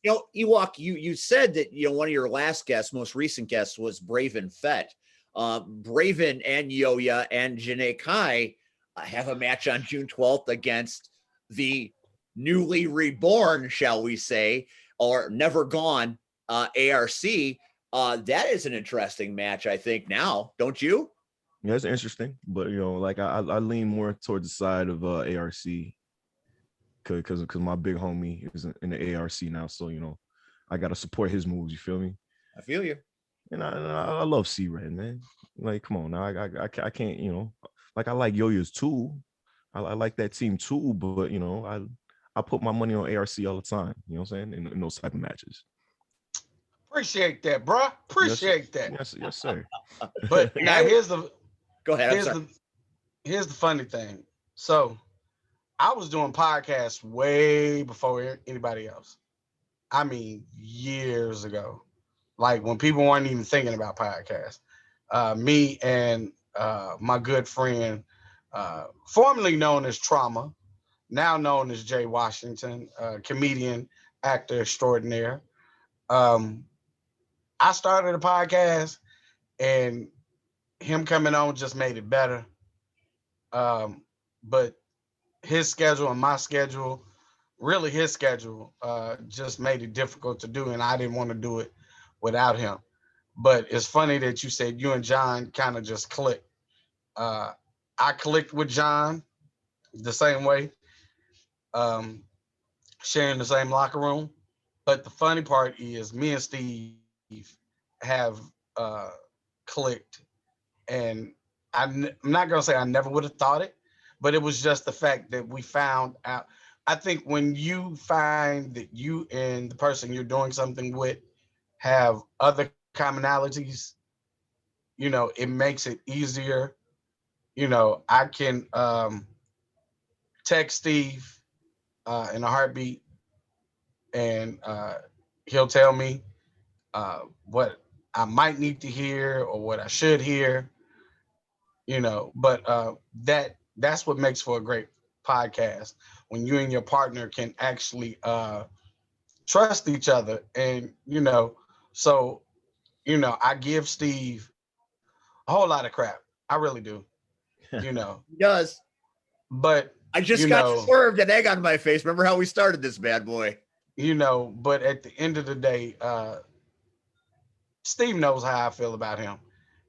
[SPEAKER 2] know, Ewokk, you said that, you know, one of your last guests, most recent guests, was Braven Fett. Braven and Yo-Yo and Janae Kai have a match on June 12th against the newly reborn, shall we say, or never gone ARC. That is an interesting match, I think, now, don't you?
[SPEAKER 3] Yeah, it's interesting, but you know, like I lean more towards the side of ARC because my big homie is in the ARC now, so you know, I gotta support his moves. You feel me?
[SPEAKER 2] I feel you.
[SPEAKER 3] And I love C Red, man. Like, come on now, I can't, you know, like I like Yo-Yo's too. I like that team too, but you know, I put my money on ARC all the time. You know what I'm saying? In those type of matches.
[SPEAKER 1] Appreciate that, bro.
[SPEAKER 3] Yes,
[SPEAKER 1] Appreciate that.
[SPEAKER 3] yes, sir.
[SPEAKER 1] But now
[SPEAKER 2] Go ahead. I'm
[SPEAKER 1] here's
[SPEAKER 2] sorry.
[SPEAKER 1] the here's the funny thing. So I was doing podcasts way before anybody else. I mean, years ago, like when people weren't even thinking about podcasts. Me and my good friend, formerly known as Trauma, now known as Jay Washington, comedian, actor extraordinaire. Um, I started a podcast, and him coming on just made it better. But his schedule and my schedule, really his schedule, just made it difficult to do, and I didn't want to do it without him. But it's funny that you said you and John kind of just clicked. Uh, I clicked with John the same way, um, sharing the same locker room. But the funny part is, me and Steve have clicked, and I'm not gonna say I never would have thought it, but it was just the fact that we found out. I think when you find that you and the person you're doing something with have other commonalities, it makes it easier. I can text Steve in a heartbeat, and he'll tell me what I might need to hear or what I should hear. But that's what makes for a great podcast, when you and your partner can actually trust each other. And so I give Steve a whole lot of crap. I really do. you know
[SPEAKER 2] He does.
[SPEAKER 1] but
[SPEAKER 2] I just got served an egg on my face. Remember how we started this bad boy?
[SPEAKER 1] but at the end of the day, Steve knows how I feel about him.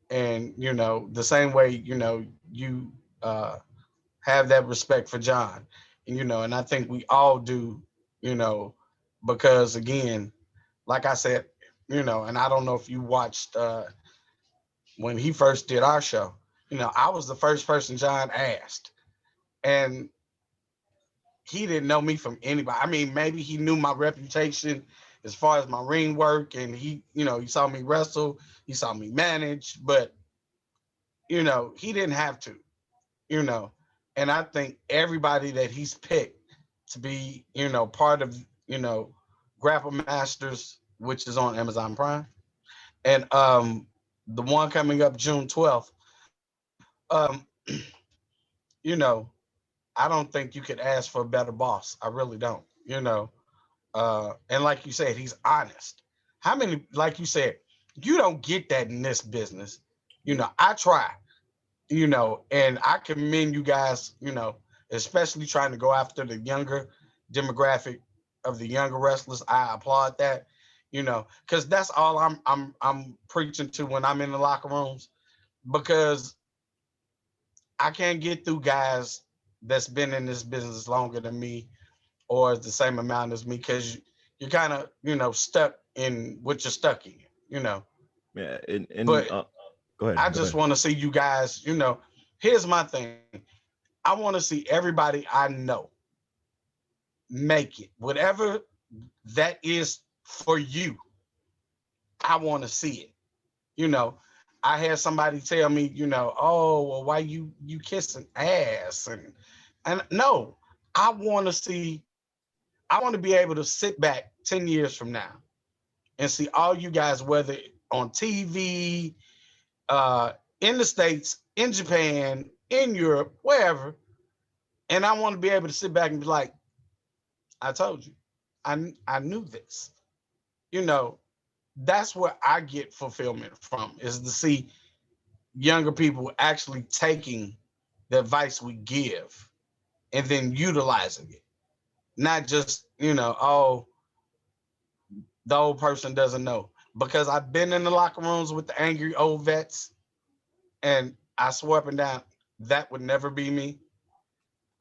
[SPEAKER 1] And the same way, you have that respect for John. And and I think we all do, you know because again, like I said, and I don't know if you watched when he first did our show. I was the first person John asked, and he didn't know me from anybody. I mean, maybe he knew my reputation as far as my ring work, and he saw me wrestle, he saw me manage, but he didn't have to. you know. And I think everybody that he's picked to be, part of, Grapple Masters, which is on Amazon Prime, and the one coming up June 12th, um, you know, I don't think you could ask for a better boss. I really don't. And like you said, he's honest. How many, like you said, you don't get that in this business. I try. And I commend you guys, especially trying to go after the younger demographic of the younger wrestlers. I applaud that, because that's all I'm preaching to when I'm in the locker rooms, because I can't get through guys that's been in this business longer than me or the same amount as me, because you're kind of, stuck in what you're stuck in,
[SPEAKER 3] Yeah, and
[SPEAKER 1] but
[SPEAKER 3] go ahead.
[SPEAKER 1] I
[SPEAKER 3] Go
[SPEAKER 1] just
[SPEAKER 3] ahead.
[SPEAKER 1] want to see you guys, here's my thing. I want to see everybody I know make it. Whatever that is for you, I want to see it. You know, I had somebody tell me, oh, well, why you kissing ass? And no, I want to see, I want to be able to sit back 10 years from now and see all you guys, whether on TV, uh, in the States, in Japan, in Europe, wherever. And I want to be able to sit back and be like, I told you, I knew this. You know, that's where I get fulfillment from, is to see younger people actually taking the advice we give and then utilizing it. Not just, oh, the old person doesn't know. Because I've been in the locker rooms with the angry old vets, and I swear up and down, that would never be me.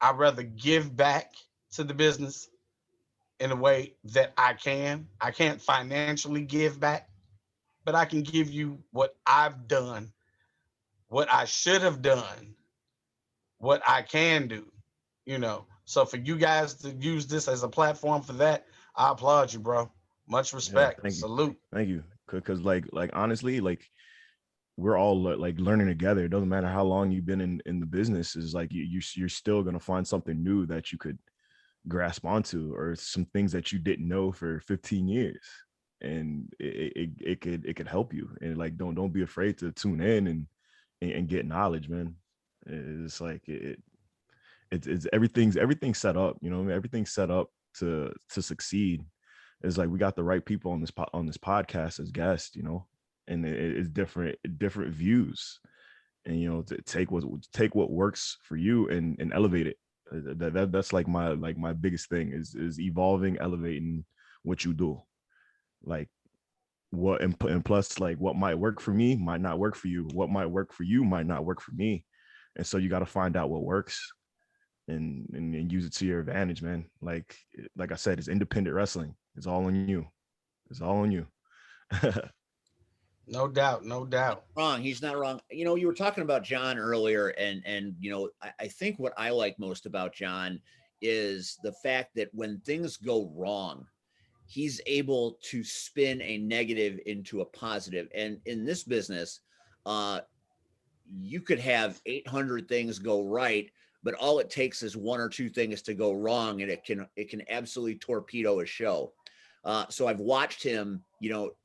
[SPEAKER 1] I'd rather give back to the business in a way that I can. I can't financially give back, but I can give you what I've done, what I should have done, what I can do, So for you guys to use this as a platform for that, I applaud you, bro. Much
[SPEAKER 3] Yeah,
[SPEAKER 1] respect.
[SPEAKER 3] thank you.
[SPEAKER 1] Salute.
[SPEAKER 3] Thank you. Because like honestly, like we're all like learning together. It doesn't matter how long you've been in the business. Is like you're still gonna find something new that you could grasp onto, or some things that you didn't know for 15 years, and it could help you. And like don't be afraid to tune in and get knowledge, man. It's like it's everything's set up. Everything's set up to succeed. It's like we got the right people on this podcast as guests, and it's different views, and to take what works for you and elevate it. That's like my biggest thing is evolving, elevating what you do. Like what and plus like what might work for me might not work for you. What might work for you might not work for me. And so you got to find out what works and use it to your advantage, man. Like I said, it's independent wrestling. It's all on you. It's all on you.
[SPEAKER 1] No doubt. No doubt.
[SPEAKER 2] Wrong. He's not wrong. You were talking about John earlier, and I think what I like most about John is the fact that when things go wrong, he's able to spin a negative into a positive. And in this business, you could have 800 things go right, but all it takes is one or two things to go wrong, and it can absolutely torpedo a show. So I've watched him,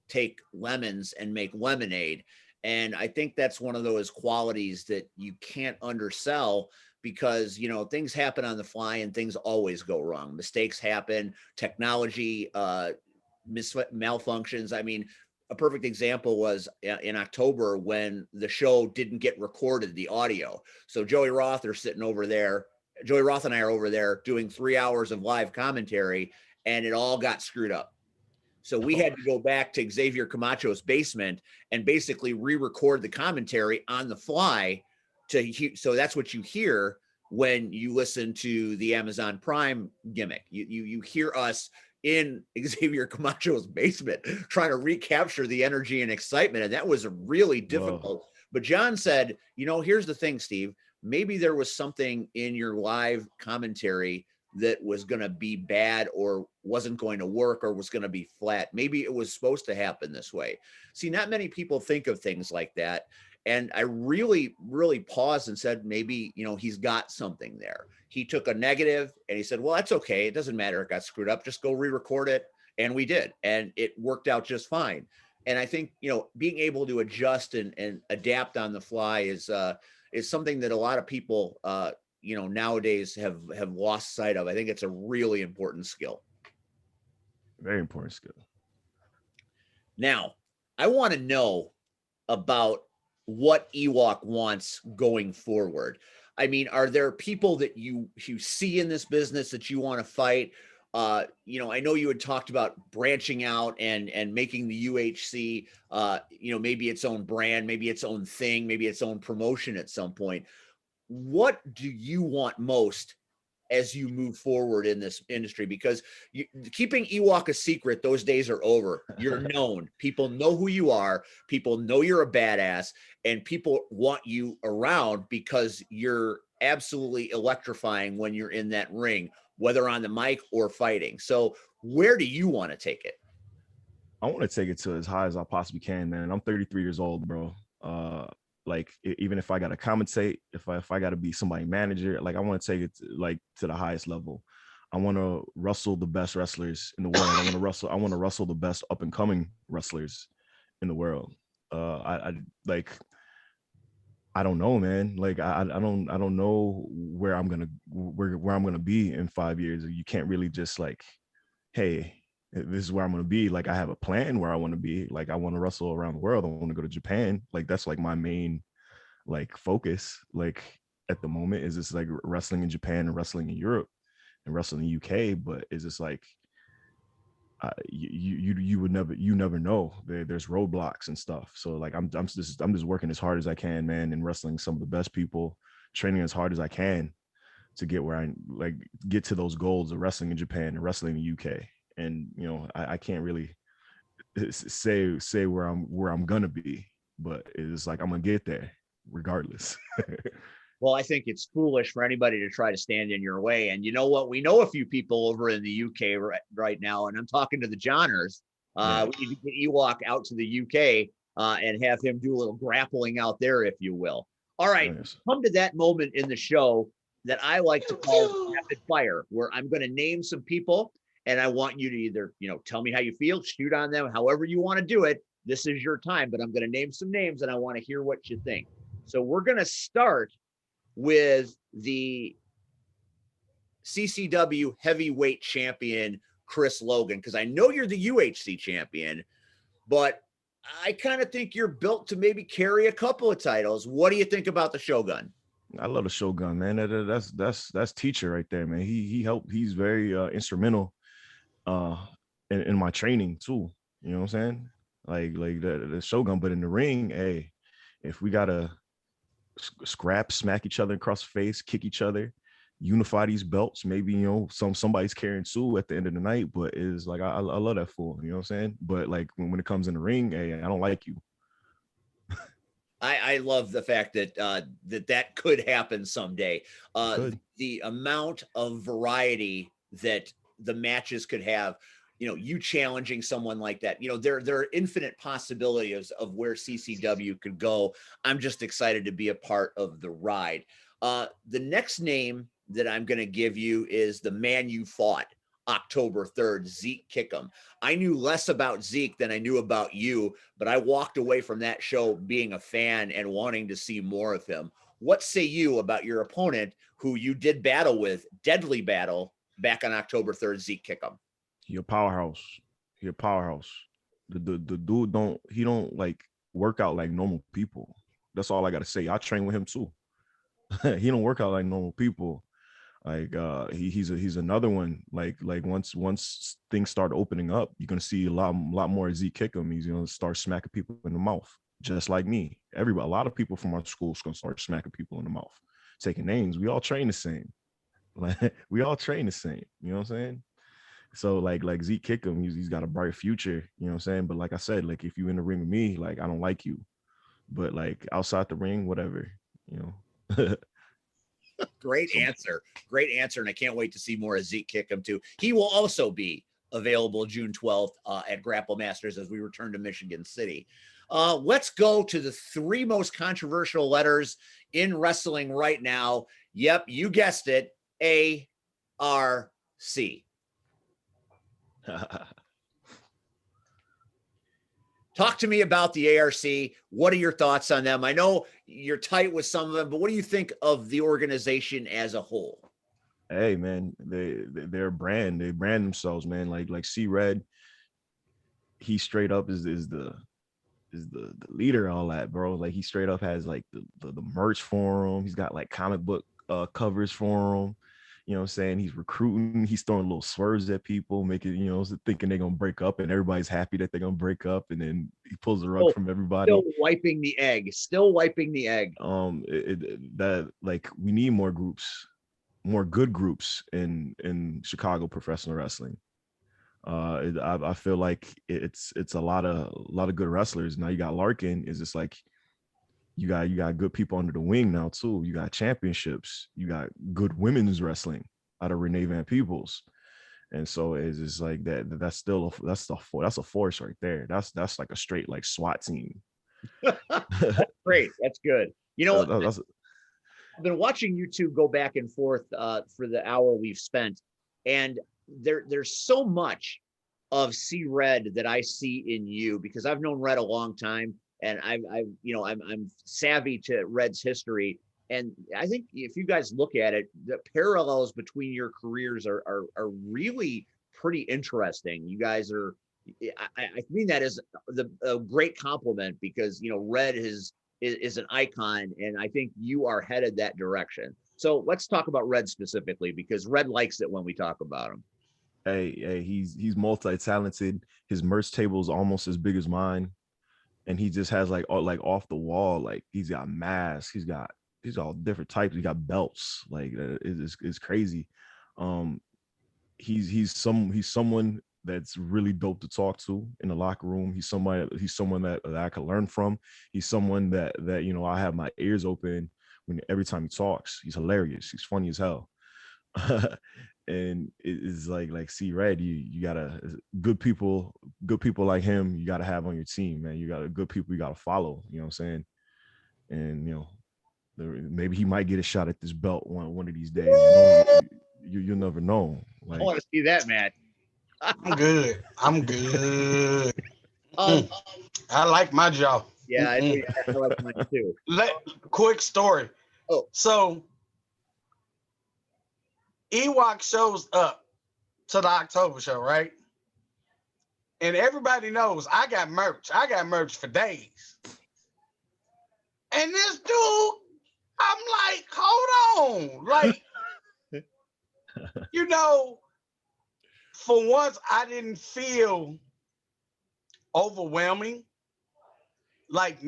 [SPEAKER 2] take lemons and make lemonade. And I think that's one of those qualities that you can't undersell, because, things happen on the fly and things always go wrong. Mistakes happen, technology, malfunctions. I mean, a perfect example was in October when the show didn't get recorded, the audio. So Joey Roth and I are over there doing 3 hours of live commentary, and it all got screwed up. So we had to go back to Xavier Camacho's basement and basically re-record the commentary on the fly so that's what you hear when you listen to the Amazon Prime gimmick. You hear us in Xavier Camacho's basement trying to recapture the energy and excitement, and that was really difficult. Whoa. But John said, here's the thing, Steve, maybe there was something in your live commentary that was going to be bad or wasn't going to work or was going to be flat. Maybe it was supposed to happen this way. See, not many people think of things like that. And I really, really paused and said, maybe, he's got something there. He took a negative and he said, well, that's okay. It doesn't matter. It got screwed up. Just go re-record it. And we did. And it worked out just fine. And I think, being able to adjust and adapt on the fly is something that a lot of people, nowadays have lost sight of. I think it's a really important skill.
[SPEAKER 3] Very important skill.
[SPEAKER 2] Now, I want to know about what Ewokk wants going forward. I mean, are there people that you see in this business that you want to fight? I know you had talked about branching out and making the UHC, maybe its own brand, maybe its own thing, maybe its own promotion at some point. What do you want most as you move forward in this industry? Because keeping Ewokk a secret, those days are over. You're known. People know who you are. People know you're a badass, and people want you around because you're absolutely electrifying when you're in that ring, whether on the mic or fighting. So where do you want to take it?
[SPEAKER 3] I want to take it to as high as I possibly can, man. I'm 33 years old, bro. Like even if I got to commentate, if I got to be somebody manager, like I want to take it to the highest level. I want to wrestle the best wrestlers in the world. I want to wrestle the best up and coming wrestlers in the world. I don't know, man. Like I don't know where I'm gonna be in 5 years. You can't really just like, hey, this is where I'm going to be. Like I have a plan where I want to be. Like I want to wrestle around the world. I want to go to Japan. Like that's like my main like focus. Like at the moment is just like wrestling in Japan and wrestling in Europe and wrestling in the UK. But it's just like you never know. There's roadblocks and stuff. So like I'm just working as hard as I can, man, and wrestling some of the best people, training as hard as I can to get where I get to those goals of wrestling in Japan and wrestling in the UK. And I can't really say where I'm gonna be, but it's like I'm gonna get there regardless.
[SPEAKER 2] Well, I think it's foolish for anybody to try to stand in your way. And you know what? We know a few people over in the UK right now, and I'm talking to the Johners.
[SPEAKER 3] Yeah.
[SPEAKER 2] We need to get Ewokk out to the UK and have him do a little grappling out there, if you will. All right,
[SPEAKER 3] Yes.
[SPEAKER 2] come to that moment in the show that I like to call rapid fire, where I'm going to name some people, and I want you to either, tell me how you feel, shoot on them, however you want to do it. This is your time, but I'm going to name some names, and I want to hear what you think. So we're going to start with the CCW heavyweight champion, Chris Logan, because I know you're the UHC champion, but I kind of think you're built to maybe carry a couple of titles. What do you think about the Shogun?
[SPEAKER 3] I love the Shogun, man. That's teacher right there, man. He helped. He's very instrumental in my training too. You know what I'm saying? Like the Shogun, but in the ring, hey, if we gotta scrap, smack each other across the face, kick each other, unify these belts. Maybe somebody's carrying two at the end of the night, but it's like I love that fool. You know what I'm saying? But like when it comes in the ring, hey, I don't like you.
[SPEAKER 2] I love the fact that that could happen someday.
[SPEAKER 3] Could.
[SPEAKER 2] The amount of variety that the matches could have. You challenging someone like that, there are infinite possibilities of where CCW could go. I'm just excited to be a part of the ride. The next name that I'm going to give you is the man you fought October 3rd, Zeke Kickham. I knew less about Zeke than I knew about you, but I walked away from that show being a fan and wanting to see more of him. What say you about your opponent who you did battle with, deadly battle, back on October 3rd, Zeke Kickham?
[SPEAKER 3] He a powerhouse. The dude don't like work out like normal people. That's all I gotta say. I train with him too. He don't work out like normal people. Like he's another one. Like once things start opening up, you're gonna see a lot more Zeke Kickham. He's gonna start smacking people in the mouth, just like me. A lot of people from our school is gonna start smacking people in the mouth, taking names. We all train the same. Like we all train the same. You know what I'm saying? So like Zeke Kickham, he's got a bright future, you know what I'm saying? But like I said, like if you in the ring with me, like I don't like you. But like outside the ring, whatever, you know.
[SPEAKER 2] Great answer. And I can't wait to see more of Zeke Kickham too. He will also be available June 12th at Grapple Masters as we return to Michigan City. Let's go to the three most controversial letters in wrestling right now. Yep, you guessed it. ARC. Talk to me about the ARC. What are your thoughts on them? I know you're tight with some of them, but what do you think of the organization as a whole?
[SPEAKER 3] Hey man, they're a brand. They brand themselves, man. Like C Red, he straight up is the leader of all that, bro. Like he straight up has like the merch for him. He's got like comic book covers for him. You know what I'm saying? He's recruiting, he's throwing little swerves at people, making, thinking they're gonna break up, and everybody's happy that they're gonna break up, and then he pulls the rug from everybody.
[SPEAKER 2] Still wiping the egg.
[SPEAKER 3] That like we need more groups, more good groups in Chicago professional wrestling. I feel like it's a lot of good wrestlers. Now you got Larkin, is just like you got good people under the wing now too. You got championships. You got good women's wrestling out of Renee Van Peebles, and so it's just like that. That's a force right there. That's like a straight like SWAT team.
[SPEAKER 2] That's great. That's good. I've been watching you two go back and forth for the hour we've spent, and there's so much of C Red that I see in you because I've known Red a long time. And I'm savvy to Red's history. And I think if you guys look at it, the parallels between your careers are really pretty interesting. You guys are, I mean that as a great compliment because, Red is an icon. And I think you are headed that direction. So let's talk about Red specifically because Red likes it when we talk about him.
[SPEAKER 3] Hey, he's multi-talented. His merch table is almost as big as mine. And he just has like off the wall, like he's got masks, he's all different types, he got belts, like it's crazy. He's someone that's really dope to talk to in the locker room. He's someone that I could learn from. He's someone that I have my ears open when every time he talks, he's hilarious. He's funny as hell. And it's like C Red, you gotta good people like him, you gotta have on your team, man. You gotta good people you gotta follow, you know what I'm saying? And maybe he might get a shot at this belt one of these days. You'll never know.
[SPEAKER 2] I want to see that, man.
[SPEAKER 1] I'm good. I like my job.
[SPEAKER 2] Yeah, I know. I like mine too.
[SPEAKER 1] Quick story.
[SPEAKER 2] Oh,
[SPEAKER 1] so Ewokk shows up to the October show, right? And everybody knows I got merch. I got merch for days. And this dude, I'm like, hold on. Like, for once, I didn't feel overwhelming. Like,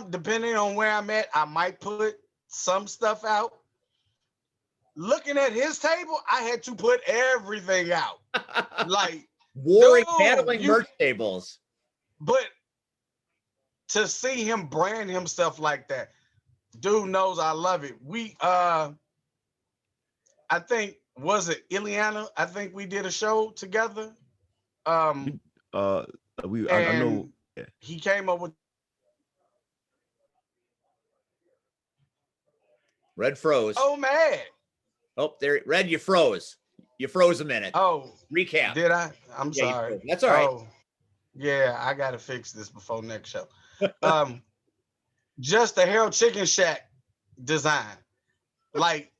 [SPEAKER 1] depending on where I'm at, I might put some stuff out. Looking at his table, I had to put everything out. Like,
[SPEAKER 2] warring, battling merch tables.
[SPEAKER 1] But to see him brand himself like that, dude knows I love it. We I think, was it Ileana? I think we did a show together.
[SPEAKER 3] I know
[SPEAKER 1] he came up with
[SPEAKER 2] Red froze.
[SPEAKER 1] Oh man.
[SPEAKER 2] Oh, there, Red, you froze. You froze a minute.
[SPEAKER 1] Oh,
[SPEAKER 2] recap.
[SPEAKER 1] Did I? I'm sorry.
[SPEAKER 2] That's all right.
[SPEAKER 1] Oh, yeah, I gotta fix this before next show. Just the Harold Chicken Shack design. Like,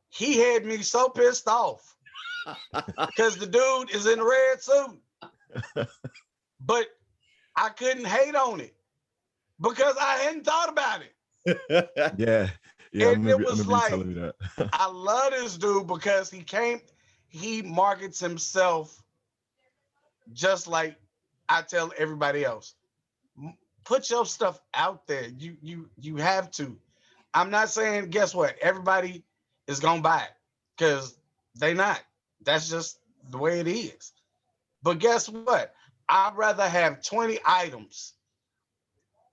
[SPEAKER 1] he had me so pissed off because the dude is in a red suit. But I couldn't hate on it because I hadn't thought about it.
[SPEAKER 3] Yeah.
[SPEAKER 1] And
[SPEAKER 3] I remember,
[SPEAKER 1] it was
[SPEAKER 3] you telling me that.
[SPEAKER 1] I love this dude because he markets himself just like I tell everybody else. Put your stuff out there. You have to. I'm not saying, guess what? Everybody is gonna buy it because they not. That's just the way it is. But guess what? I'd rather have 20 items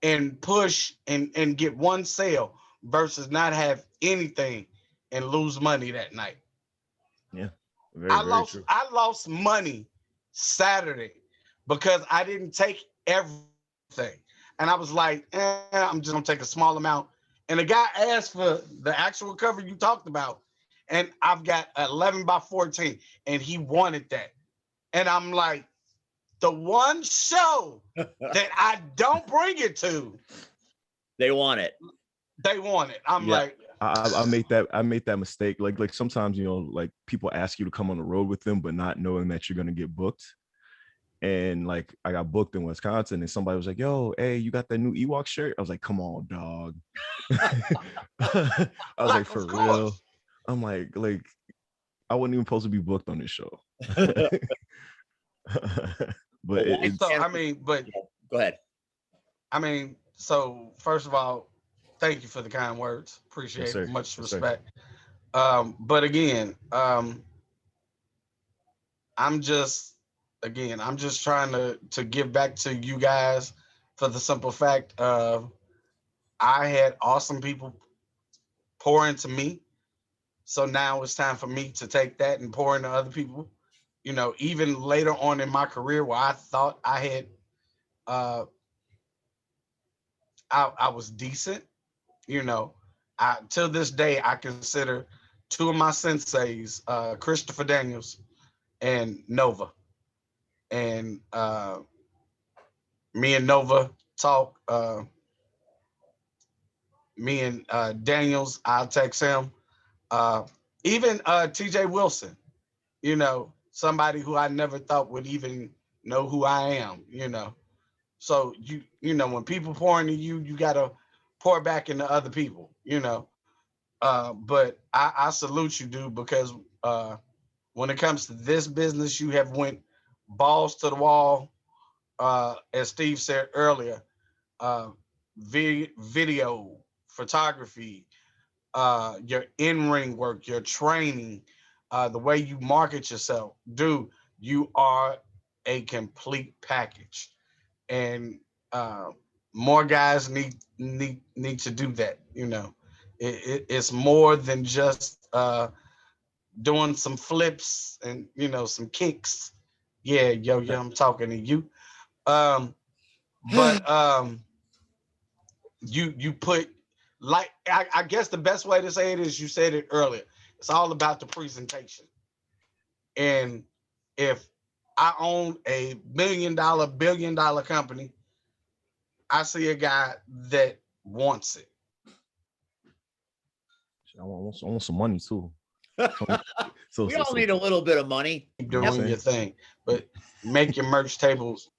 [SPEAKER 1] and push and get one sale versus not have anything and lose money that night.
[SPEAKER 3] Yeah.
[SPEAKER 1] I lost money Saturday because I didn't take everything. And I was like, I'm just gonna take a small amount. And the guy asked for the actual cover you talked about. And I've got 11 by 14. And he wanted that. And I'm like, the one show that I don't bring it to,
[SPEAKER 2] they want it.
[SPEAKER 1] They want it. I'm like,
[SPEAKER 3] I made that mistake. Like sometimes, like people ask you to come on the road with them, but not knowing that you're gonna get booked. And like I got booked in Wisconsin, and somebody was like, "Yo, hey, you got that new Ewokk shirt?" I was like, "Come on, dog." I was like, for real. I'm like I wasn't even supposed to be booked on this show. But
[SPEAKER 2] go ahead.
[SPEAKER 1] I mean, so first of all, thank you for the kind words. Appreciate it. Much respect. But again, I'm just trying to give back to you guys for the simple fact of I had awesome people pour into me. So now it's time for me to take that and pour into other people. Even later on in my career where I thought I had I was decent, till this day I consider two of my senseis, Christopher Daniels and Nova. And me and Nova talk. Me and Daniels, I'll text him. Even TJ Wilson, somebody who I never thought would even know who I am, So when people pour into you, you gotta pour back into other people, But I salute you, dude, because when it comes to this business, you have went balls to the wall. As Steve said earlier, video, photography, your in-ring work, your training, the way you market yourself, dude, you are a complete package. And more guys need to do that. It's more than just doing some flips and some kicks. Yeah, yo, I'm talking to you. But you put, like, I guess the best way to say it is, you said it earlier. It's all about the presentation. And if I own a $1 billion company, I see a guy that wants it.
[SPEAKER 3] I want some money too.
[SPEAKER 2] We all need a little bit of money.
[SPEAKER 1] Keep doing your thing, but make your merch tables.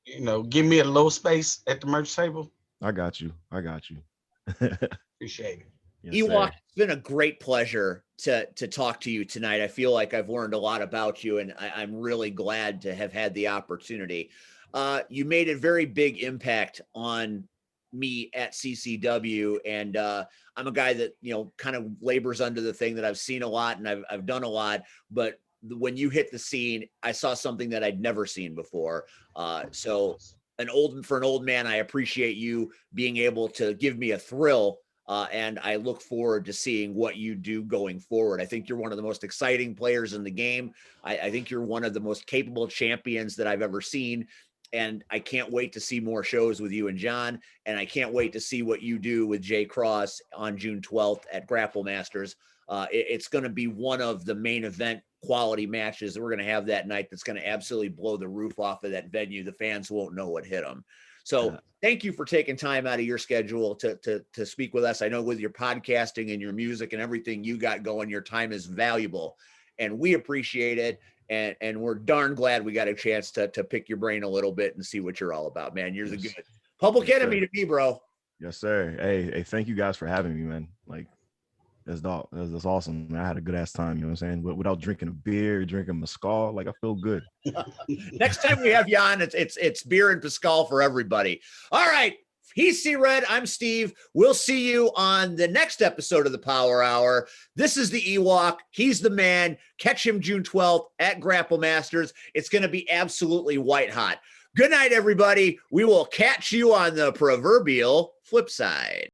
[SPEAKER 1] Give me a little space at the merch table.
[SPEAKER 3] I got you.
[SPEAKER 1] Appreciate it.
[SPEAKER 2] Yes, Ewokk, it's been a great pleasure to talk to you tonight. I feel like I've learned a lot about you, and I'm really glad to have had the opportunity. You made a very big impact on me at CCW, and I'm a guy that kind of labors under the thing that I've seen a lot and I've done a lot, but when you hit the scene, I saw something that I'd never seen before. So for an old man, I appreciate you being able to give me a thrill. And I look forward to seeing what you do going forward. I think you're one of the most exciting players in the game. I think you're one of the most capable champions that I've ever seen. And I can't wait to see more shows with you and John. And I can't wait to see what you do with Jay Cross on June 12th at Grapple Masters. It's going to be one of the main event quality matches that we're going to have that night. That's going to absolutely blow the roof off of that venue. The fans won't know what hit them. So thank you for taking time out of your schedule to speak with us. I know with your podcasting and your music and everything you got going, your time is valuable, and we appreciate it. And we're darn glad we got a chance to pick your brain a little bit and see what you're all about, man. You're the good public enemy to me, bro.
[SPEAKER 3] Yes, sir. Hey, thank you guys for having me, man. Like, that's awesome. I had a good ass time, you know what I'm saying? Without drinking a beer, drinking mezcal, like, I feel good.
[SPEAKER 2] Next time we have you on, it's beer and mezcal for everybody. All right. He's C-Red. I'm Steve. We'll see you on the next episode of the Power Hour. This is the Ewokk. He's the man. Catch him June 12th at Grapple Masters. It's going to be absolutely white hot. Good night, everybody. We will catch you on the proverbial flip side.